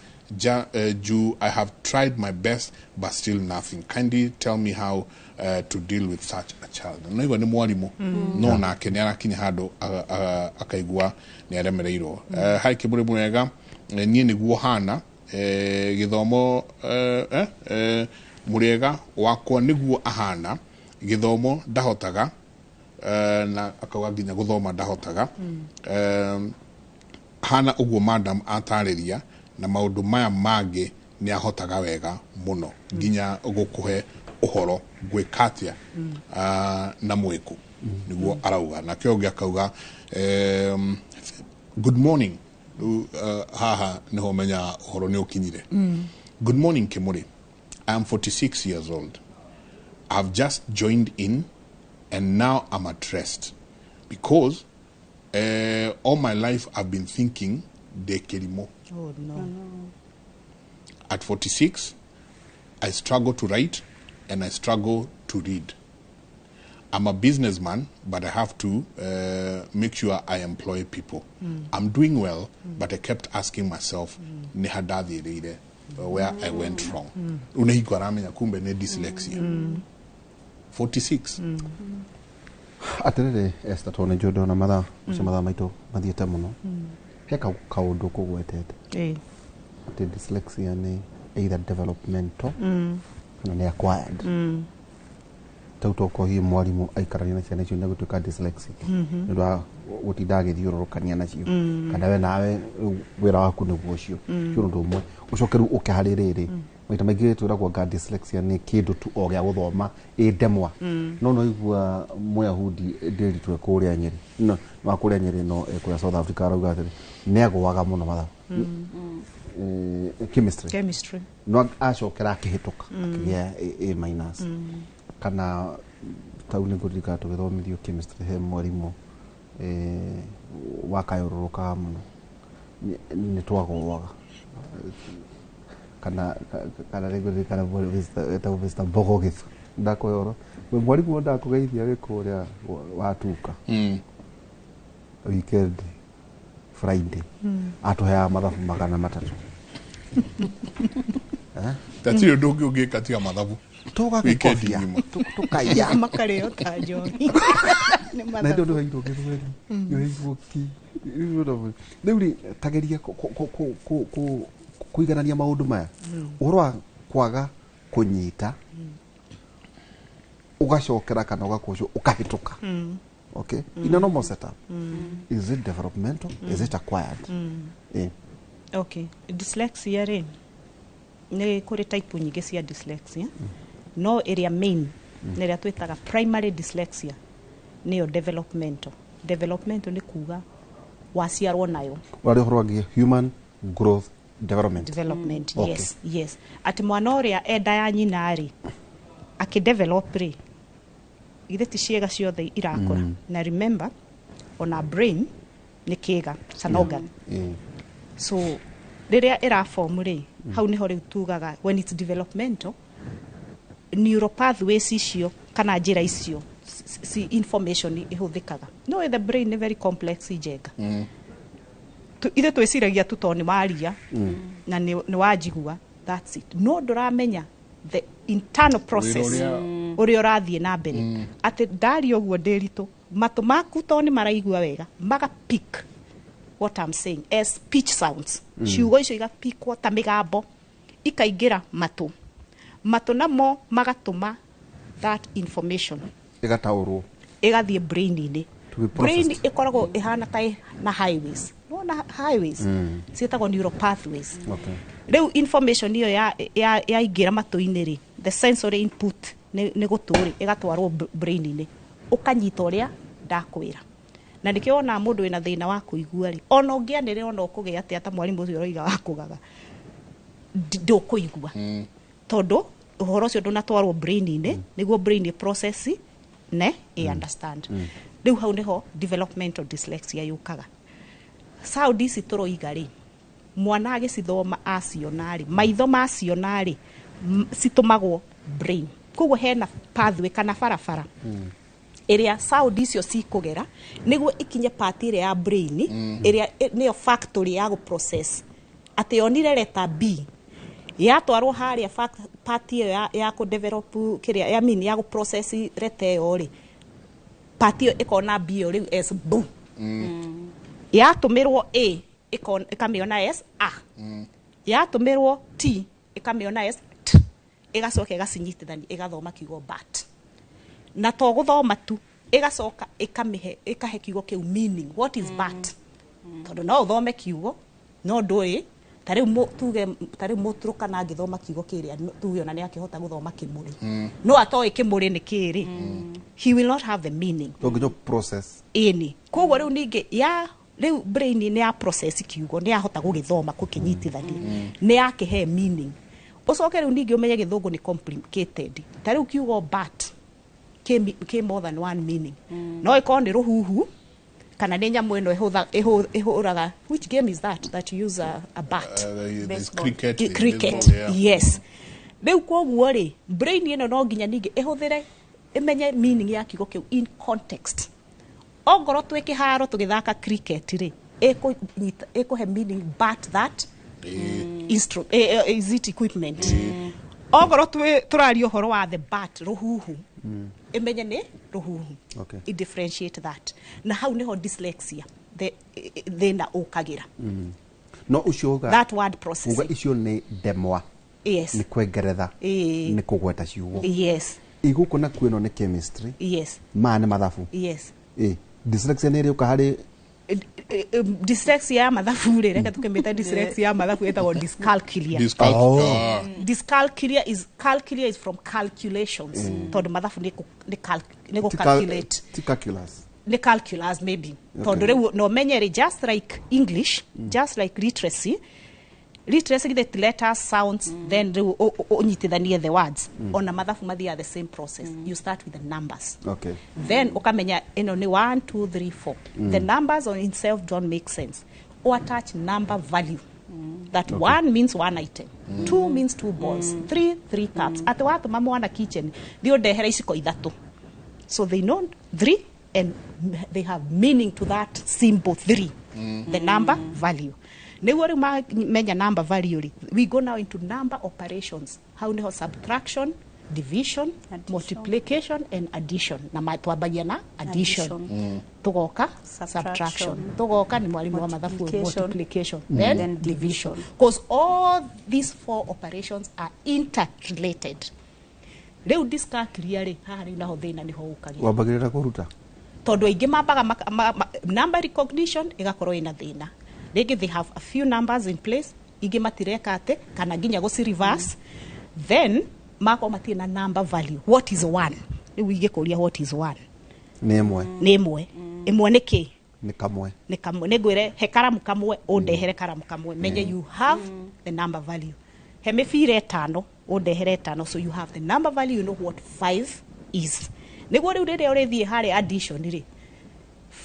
I have tried my best, but still nothing. Kindly tell me how to deal with such a child. No iwa ni mwalimu no na kenera kini hado akaigua ni aremereiro. Hai kibure mwega nie niguo hana githomo murega wakwa niguo ahana githomo ndahotaga na akauga nginya guthoma ndahotaga hana uguo madam atariria na maundu maya mage ni ahotaga wega muno nginya gukuhe uhoro gwikatia na mwiku niguo arauga na kio giakauga good morning haha niho menya uhoro ni ukinyire. Good morning Kimuri. I am 46 years old. I've just joined in and now I'm at rest because all my life I've been thinking de kelimo.
Oh no.
At 46, I struggle to write and I struggle to read. I'm a businessman, but I have to make sure I employ people. I'm doing well, but I kept asking myself, where I went wrong. Kumbe ne dyslexia. 46.
Aterere esta tone jodo na mother mother maito mathiete muno. He kaundu kugwetete. Ati dyslexia ni either developmental kana ni acquired. Tauto ko hi mwalimu aikarania na ciana icio na gutuika dyslexic. Ndio gutindage thiururukania nacio. Kana we nawe wira waku niguo cio. Cio ndu mwe ucokeru ukihaririri. Maita maingi twiragwo ga dyslexia ni kindu tu o gya guthoma ndemwa. No igua Muyahudi ndiri twe kuria Nyeri. No kuria Nyeri no kuria South Africa arauga atiri negwaga muno matha. Chemistry. No acokera akihituka akigia A-. Kana tauni ngurika tugithomithio chemistry he mwarimu wakayururuka muno ni twagwaga kana riguri kana vista bogo githu ndakoyoro we mwarimu ndakugeithia gikuria watuka weekend Friday atuhea mathabu 300
tatio dogi ugikatia mathabu
toga kofia tukaya
makareo ta John
na ndio ndio hiyo kitu yo hiyo ki ndio ndio tageria kuiganania maundu maya urwa kwaga kunyita ugacokera kana ugakoco ukahituka. Okay, in a normal setup. Is it developmental? Is it acquired?
Okay, dyslexia rin ne kuri type nyingi cia dyslexia. No area main neria twitaga primary dyslexia niyo developmental. Developmental ni kuga waciarwo nayo.
Wari horwagia human growth development.
Okay. Yes. Ati mwana uria enda ya nyina ri akidevelop ri ithe ti ciega ciothe irakura. Na remember on our brain ni kiga, it's an organ. So riria ira form ri hau niho ri tugaga when it's developmental neural pathways icio kana njira icio si information ihuthikaga. No, the brain is very complex ijega. Ithe twiciragia tu to ni waria na ni wajigua, that's it. No nduramenya the internal process uri urathie na mbere ati ndari oguo ndiritu matu maku to ni maraigua wega maga pick what I'm saying as speech sounds ciugo icio igapikwo ta migambo ikaingira matu namo magatuma that information
igataurwo
igathie brain-ini brain ikoragwo ihana tai na highways no na highways cietagwo neural pathways.
Okay.
Reu information iyo ya ingira matu-ini ri the sensory input ni guturi igatwarwo brain-ini ukanyita uria ndakwira na nikio ona mundu wina thina wa kuigua ri ona ungianire ona ukugia ati ata mwalimu ucio roiga wa kugaga ndukuigua tondu uhoro ucio ndunatwarwo brain-ini niguo brain process ne understand riu hau niho developmental dyslexia yukaga sound ici turoiga ri mwana agicithoma acionari maitho macionari citumagwo brain koguo hena pathway kana barabara area sound icio cikugera niguo ikinye part ire ya brain area niyo factory ya go process ati yonire letter B yatwarwo haria part iyo ya ku develop kiria ya mean ya go process letter yo ri part iyo ikona B yo riu as B yatumirwo A ikamiona as A yatumirwo T ikamiona as T igacoka igacinyitithania igathoma kiugo bat na to guthoma tu igacoka ikahe kiugo kiu meaning what is bat tondu no uthome kiugo no ndui tari muturuka na ngithoma kiugo kiria tuge ona ni akihota guthoma kimuri no atoi kimuri ni kiri he will not have the meaning
to process
ini koguo riu ningi ya riu brain ni ya process kiugo ni ahota gugithoma kukinyitithania ni akihe meaning ucoke riu ningi umenye githungu ni complicated tari kiugo bat came more than one meaning no ikon ni ruhuhu kana ni nyamu eno ihuraga which game is that you use a bat cricket yes riu koguo ri brain eno no nginya ningi ihuthire imenye meaning ya kiugo kiu in context ongoro twi kiharo tugithaka cricket ri ikuhe meaning bat that instrument is it equipment ongoro turario horo wa the bat ruhuhu imenye ni ruhuhu
okay
I differentiate that na how niho dyslexia thina ukagira
no ucioga
that word processing
uga icio ni demwa
yes
ni kwengeretha ni kugweta ciugo
yes
iguko na kwino ni chemistry
yes
maana mathafu
yes
dyslexia ni ri ukahari
dyslexia ya mathafu ri reka tukimeta dyslexia ya mathafu etagwo dyscalculia dyscalculia is from calculations tondu mathafu ni calculate
calculus
ni calculus maybe tondu riu no menyeri just like English just like literacy the letters sounds then unyitithanie the words ona mathafu mathia the same process you start with the numbers
okay
then ukamenya eno ni 1 2 3 4 the numbers on itself don't make sense or attach number value that okay. 1 means 1 item 2 means 2 balls 3 cups at watu mama wana kitchen dio ndehera iciko ithatu so they know 3 and they have meaning to that symbol 3 the number value niguo riu menya number value we go now into number operations how niho subtraction division multiplication and addition na matwabagia na addition tugoka subtraction tugoka ni mwalimu wa mathafu multiplication then division because all these four operations are interrelated riu dyscalculia ri haha ni naho thina niho ukagia
wabagirira kuruta
tondu aingi mambaga number recognition igakorwo ina thina rigi they have a few numbers in place ingi matireka ate kana nginya go reverse then mako matina number value what is 1 riu igikuria what is 1
ni imwe
imwe niki
ni kamwe
nigwire he karamu kamwe undehere karamu kamwe menye you have the number value he mifire 5 undehere 5 so you have the number value you know what 5 is niguo riu rire urithie hari addition ri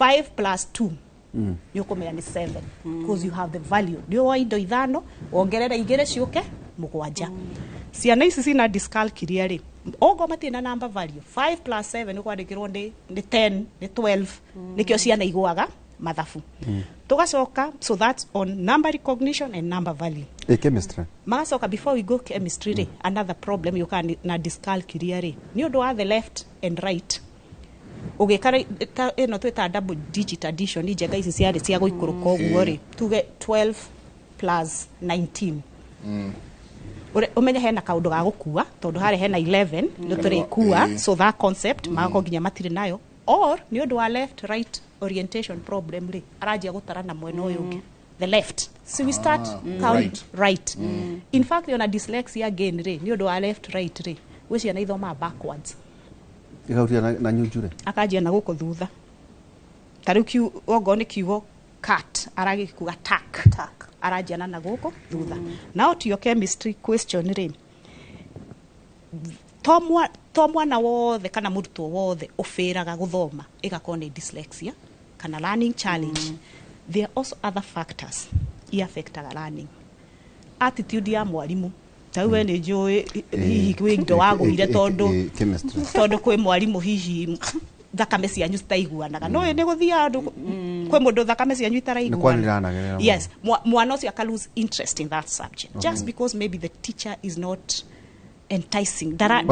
5 plus 2 yukomera ni 7 because you have the value ndio wa indo ithano ongerera igire ciuke mugwanja ciana ici cina dyscalculia ri ogo matina number value 5 plus 7 ukwandikirwo ni 10 ni 12 nikio ciana igwaga mathafu tugacoka so that's on number recognition and number value
chemistry
magacoka before we go chemistry ri another problem you can na dyscalculia ri ni undu wa the left and right ugikara ino twita double digit addition njega ici ciarĩ cia gũikũrũka ũguo rĩ tuge 12 plus 19 umenye hena kaundu ga gukua tondu hari hena 11 ndio turi kua so that concept mako nginya matire nayo or ni undu wa left right orientation problem ri arajia gutara na mwena uyu ungi the left so we start count right in fact yona dyslexia again ri ni undu wa left right ri wicia na ithoma backwards
igautia na nyunjure
akajia na guko thutha tariu ogo ni kiugo cat aragikuga tack arajiana na guko thutha now to your chemistry question ri tomwa na wothe kana murutwo wothe oferaga guthoma igakona dyslexia kana learning challenge there are also other factors affectaga learning attitude ya mwalimu tawe ni joy hihi kwindo wagwire tondu kwi mwalimu hihi thakame cianyu citaiguanaga no ni guthia andu kwi mundu thakame cianyu itaraiguanaga yes mwana ucio aka lose interest in that subject just because maybe the teacher is not enticing dara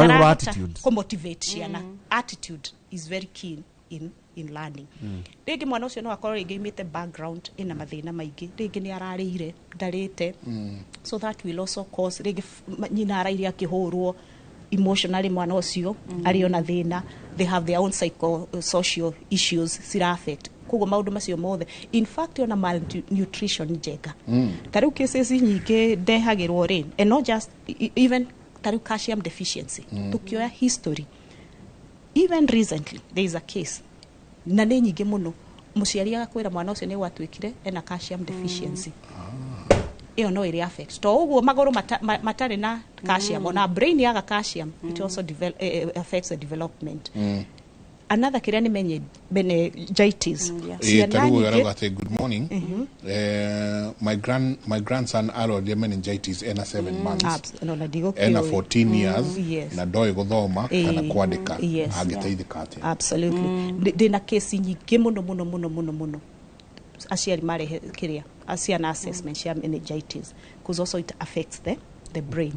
motivate ciana attitude is very keen in learning rĩngĩ mwana ucio no akorwo rĩngĩ imite background ina mathina maingĩ rĩngĩ ni ararĩire ndarĩte so that will also cause rĩngĩ nyina araire akĩhũrwo emotionally mwana ucio ari ona thina they have their own social issues sira affect koguo maundu macio mothe in fact ona malnutrition njega tariu cases nyingĩ ndehagirwo ri and not just even tariu calcium deficiency tukioya history even recently there is a case na nĩ nyingĩ muno muciari agakwira mwana ucio ni gwatwikire ena calcium deficiency iyo no iri affect to uguo maguru matari na calcium ona brain yaga calcium it also affects the development another kiria ni menye meningitis
good morning my grandson already meningitis ena 7 months ena 14 years na doi guthoma kana kwandika agiteithika atia
absolutely dina case nyingi muno aciari marehe kiria asiana assessment ya meningitis because also it affects the brain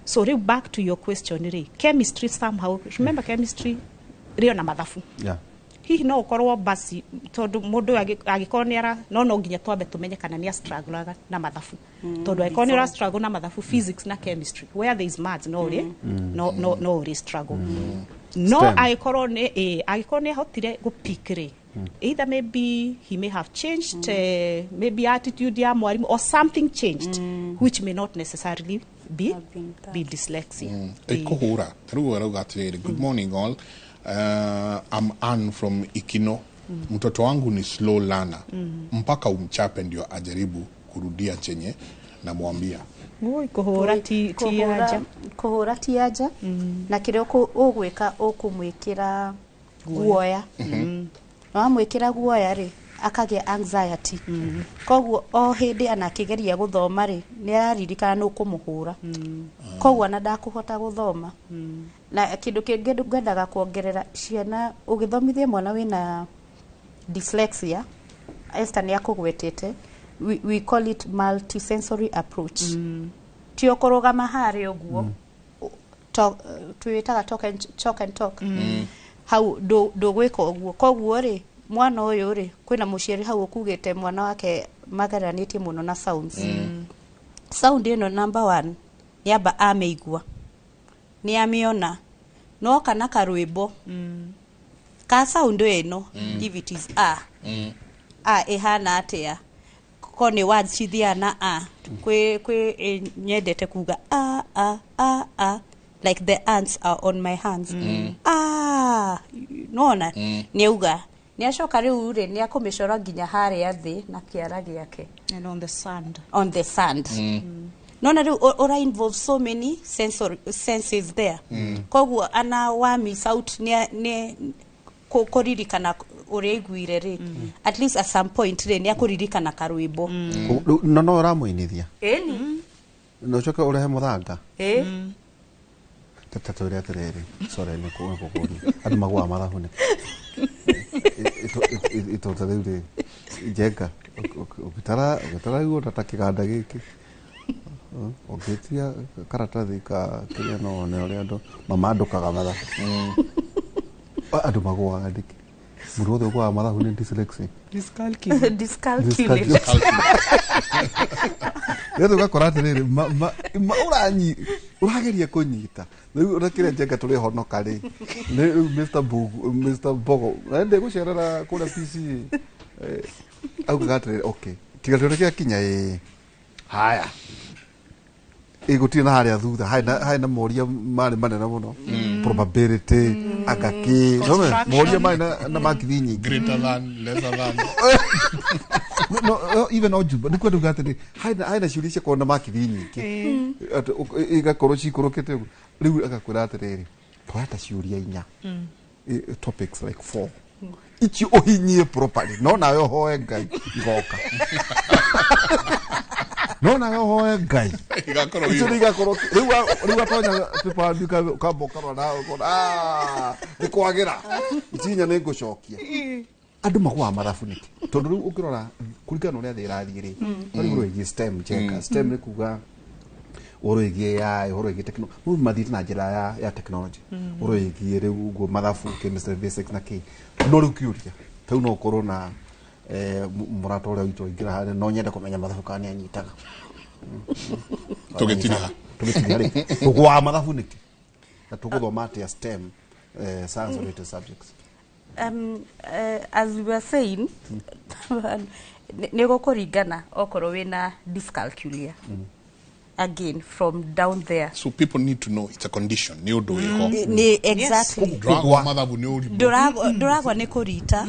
so back to your question chemistry somehow remember chemistry rio na mathafu hihi no ukorwo basi tondu mundu agikorwo ni ara no nginya twambe tumenye kana ni struggle na mathafu tondu agikorwo ni ara struggle na mathafu physics na chemistry where there is maths no struggle no agikorwo ni hotire gupikire either maybe he may have changed maybe attitude ya mwalimu or something changed which may not necessarily be dyslexia
ikuhura tarugo arauga atiri good morning all I'm Ann from Ikino mtoto wangu ni slow learner mpaka umchape ndio ajaribu kurudia chenye na mwambia
kuhura ti aja na kire ugwika ukumwikira guoya no mwikira guoya ri akagia anxiety koguo o hindi anakigeria guthoma ri ni araririkana no kumuhura koguo ana ndakuhota guthoma na kindu kingi ngwendaga kuongerera ciana ugithomithia mwana wina dyslexia Esther ni akugwetete we call it multisensory approach tio kurugama hari uguo tuitaga talk and talk how do gwika uguo koguo ri mwana uyu ri kwina muciari hau ukugite mwana wake magaranitie muno na sounds sound ino number 1 yaba ameigua ni amiona no kana karwimbo ka sound ino if it is ehana atia ko ni words cithiana kwe nyendete kuga like the ants are on my hands nona niuga ni acoka riu ri ni akumicora nginya hari athi na kiara giake
and
on the sand nona riu ora involve so many senses there koguo ana wa miss out ni kuririkana uri igwire ri at least at some point ri ni akuririkana karwimbo
no uramuinithia
eni
no choka uri he muthanga tata uri atiriri sorry ni kuguri andu magwa mathabu ni ito tadiri jeka ukitara igua tatakiganda giki ogetia karatathi ka kiria no ne uri andu mamandukaga mathabu andu magwaga ndiki mundu wothe kwa mathabu ni dyslexia
Dyscalculate.
Yeto gakora atiriri uranyi urageria kunyita riu urakire njenga turi honoka ri Mr Bogo ende gucerera kura PC au gatiriri okay tiga turi kinya haya igutina haria thutha haina moria mari manene muno probability agaki moria mari na makithi nyingi
Greater than, lesser than.
no even ojuba ni kwendu gatiri haina ciuria cia kuona makithi nyingi igakorwo cikurukite riu agakwira atiriri twata ciuria 4 topics like 4 ichi ohinyie properly no nayo hoe ngai igoka no nayo hoe ngai
Igakorwo
ichi
hiyo.
igakorwo riu atonya pepa duka kambokarwa na ni kwagira ichinya ni ngucokia andu magwa mathabu niki tondu riu ukirora kurigana uria thirathie ri riu roigi STEM cheka STEM ni kuga oroigie AI oroigie technology mu mathiri na njira ya technology oroigie riu go mathabu chemistry basics na ki no riu kiuria tau no korwo na murato uria witu ingira hare no nyenda kumenya mathabu kana anyitaga
Tugetiria
ri tugwa mathabu niki na tuguthoma atia STEM science related subjects.
As we were saying, nego kuringana okorwo wina dyscalculia. Again, from down there.
So people need to know it's a condition. Ni undu wiho.
Ni exactly.
Dragwa mathabu ni urimu.
Nduragwa ni kurita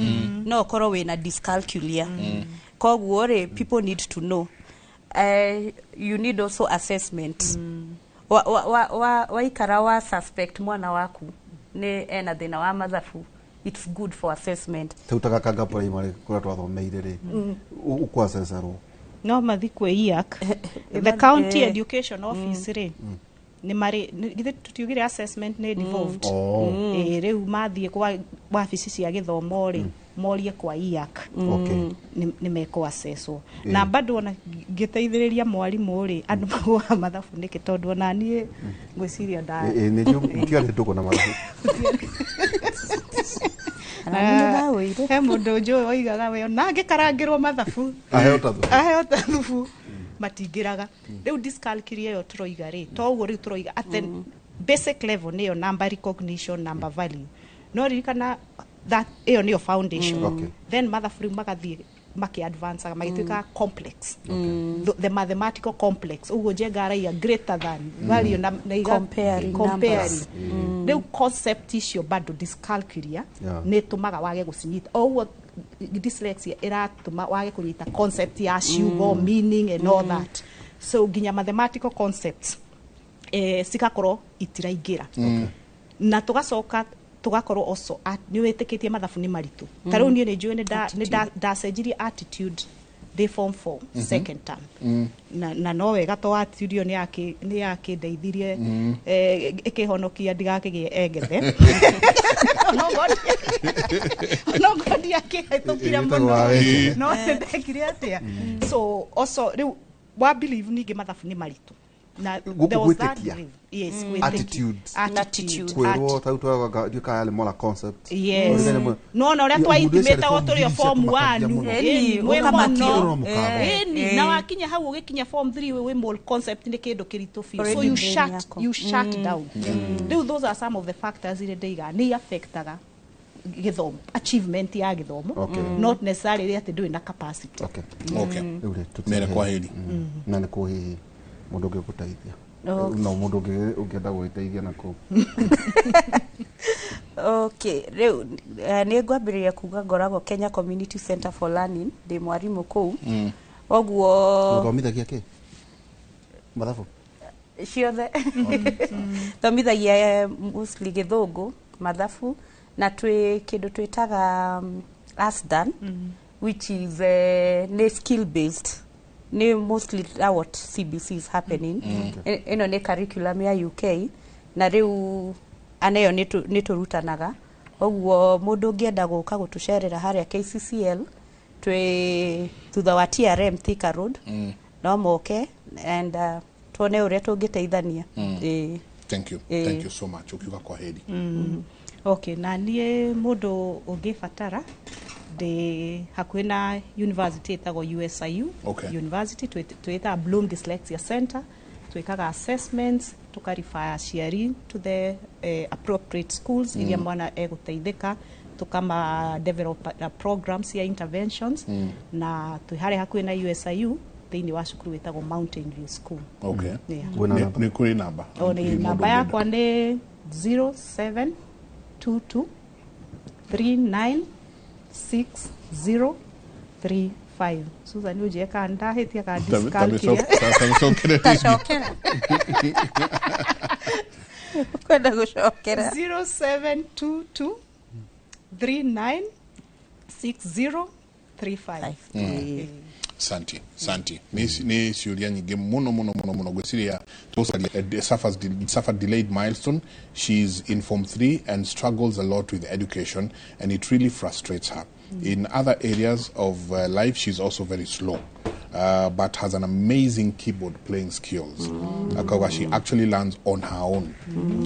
no okorwo wina dyscalculia. Koguo ri people need to know. You need also assessment. Waikara wa suspect mwana waku ni ena thina wa mathabu. It's good for assessment.
Tautaga kanga primary kura twathomeire ri ukwa assessor
no mathi kwe IAC the county education office ri ni mari githe tutiugire assessment ni devolved riu mathie kwa wabici cia githomo ri morie kwa IAC ni meko assesswo na bado ona giteithiriria mwarimu ri andu magwa mathabu niki tondu ona nie ngwiciria nda
ni jo mutiare nduko na mathabu
he mundu njui oigaga we na ngikarangirwo mathabu aheo tathubu matingiraga riu dyscalculia yo turoiga ri toguo riu turoiga at the basic level niyo number recognition number value no ririkana that iyo niyo foundation then mathabu magathie maki advance magituika complex the mathematical complex ugo jengaraia greater than value na
comparing
the concept icio bado dyscalculia ne tumaga wage gucinyita oguo dyslexia iratuma wage kunyita concept ya ciugo meaning and all that so ginya mathematical concepts sikakorwo itiraingira na tugacoka tugakorwo also ni wetikitie mathabu ni maritu tariu ni njui ni dacenjirie attitude they form 4 second term na no wega to attitude ni yakindeithirie ikihonokia ndigakigie engethe no god yakihetukira muno no ndekire atia so also wa believe ningi mathabu ni maritu na there was that yes attitude
kwero tautu dukale mola concept
yes no no ria twaithimeta otorio form 1 we mono na wakinya hau ugikinya form 3 we mol concept ni kindu kiritu fi so you shut down those are some of the factors ile deiga ni affectaga githomo achievement ya githomo not necessarily ati ndui na capacity
okay mere kwa hili
na niko hihi mundu ungigutaithia no mundu ungienda gwiteithia nako
okay riu ni ngwambiria kuga ngoragwo Kenya Community Center for Learning ndi mwarimu kuu oguo
thomithagia ki mathabu
ciothe thomithagia mostly githungu mathabu na twi kindu twitaga ASDAN which is ni skill based ni mostly what CBC is happening ino ni curriculum ya UK na riu anayo niturutanaga oguo mundu ngienda guka gutucerera haria KCCL twi thutha wa TRM Thika Road no moke and tuone uria tungiteithania
thank you so much ukiuga kwa heri
Okay, na niä må ndå å ngä batara ndä hakuä na university ätagwo USIU.
Okay.
University twä Bloom Dyslexia Center, twä kaga assessments, tukarifaya aciari to the appropriate schools iria mwana egå teithä, tukama develop programs ya interventions na twä harä hakuä na USIU thĩinĩ wa cukuru wĩtagwo Mountain View School.
Okay.
Yeah.
Nĩ kũrĩ namba?
Nĩ namba yakwa nĩ 0722 396035. Susan uje ka ndahĩtia ka discount kia.
Tacokera. Kwenda gucokera.
0722 396035.
Santi. Ni ciuria nyingi muno gwiciria suffered delayed milestone. She's in Form 3 and struggles a lot with education, and it really frustrates her. In other areas of life, she's also very slow, but has an amazing keyboard playing skills. She actually learns on her own.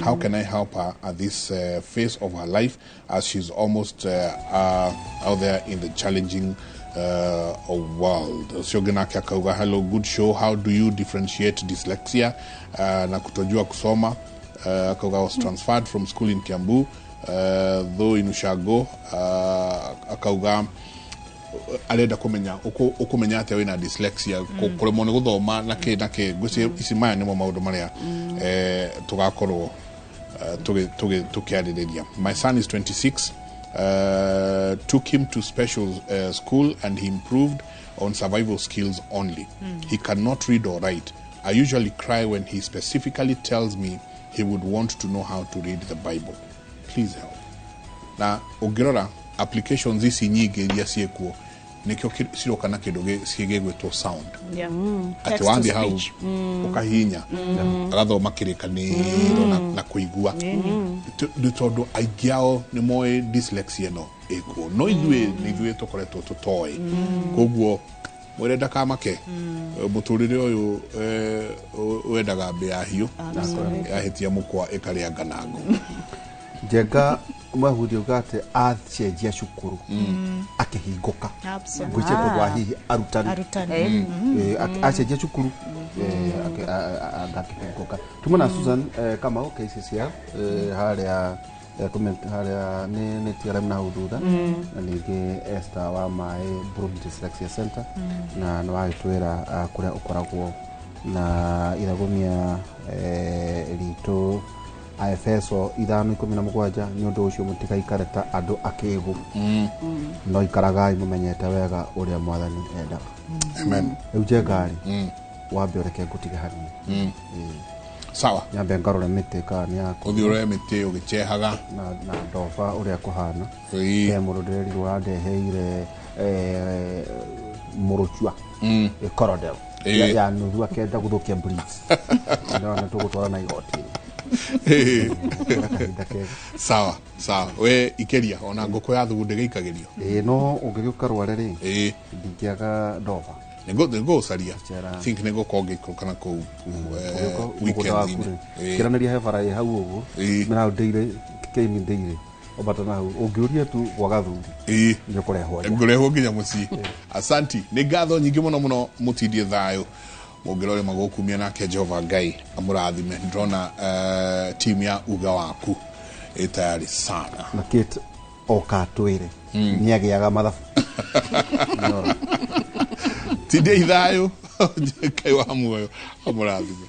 How can I help her at this phase of her life, as she's almost out there in the challenging world? Siogenaki akauga, hello, good show. How do you differentiate dyslexia na kutojua kusoma? Akauga was transferred from school in Kiambu, though in Ushago. Akauga arenda kumenya ukumenya ate wina dyslexia kuremwo ni guthoma nake gwisi isimaya nimo maundu maria tugakorwo tukiaririria. My son is 26. Took him to special school and he improved on survival skills only. He cannot read or write. I usually cry when he specifically tells me he would want to know how to read the Bible. Please help. Na ugirora applications ici nyingi iria ciekuo nikio ciroka na kindu cigegwetwo sound.
Yeah.
Ati wandi hau ukahinya agathoma kirikaniro na kuigua tondu aingiao ni moe dyslexia no ekuo no ithuĩ tukoretwo tutoe koguo mwirenda kamake muturire uyu wendaga mbe ya hiu yahitia mukwa ikaria nganango
Njenga mahudi ugate acenjia cukuru akihinguka gwiche kwa hihi arutani acenjia cukuru akihinguka tumona Susan kama KCCR haria haria ni TRM na hududha na ningi Esther wa mai Bloom Dyslexia Center na no agitwira kuria ukoragwo na iragumia rito Efeso 5:17 ni undu ucio mutikaikare ta andu akigu no ikaragai mumenyete wega uria mwathani enda.
Amen.
Eujegari wambe ureke ngutige hani
sawa
nyambe ngarore mite ka ni yako
uthiure mite ugichehaga
na ndofa uria kuhana muruderi wadeheire muruchwa korodel ya nurua kenda guthukia breeds ndio na tugutwara na igoti.
Sawa we ikeria ona ngoko ya thugu ndegeikagirio
no ungigiuka rware ri ndingiaga ndofa
nego saria think nego konge kana ko weekend
kiranaria hebara hau ugu mena ndeire keimi ndeire obatana hau ungiuria tu gwagathuri ngikurehwo
nginya muci. Asanti ni ngatho nyingi muno mutindie thayo mugirore magokumia nake Jehova Ngai amurathime. Ndrona team ya uga waku etayari sana
na kit okatwire niagiaga mathabu
tinde ithayo Ngai wa muoyo amurathime.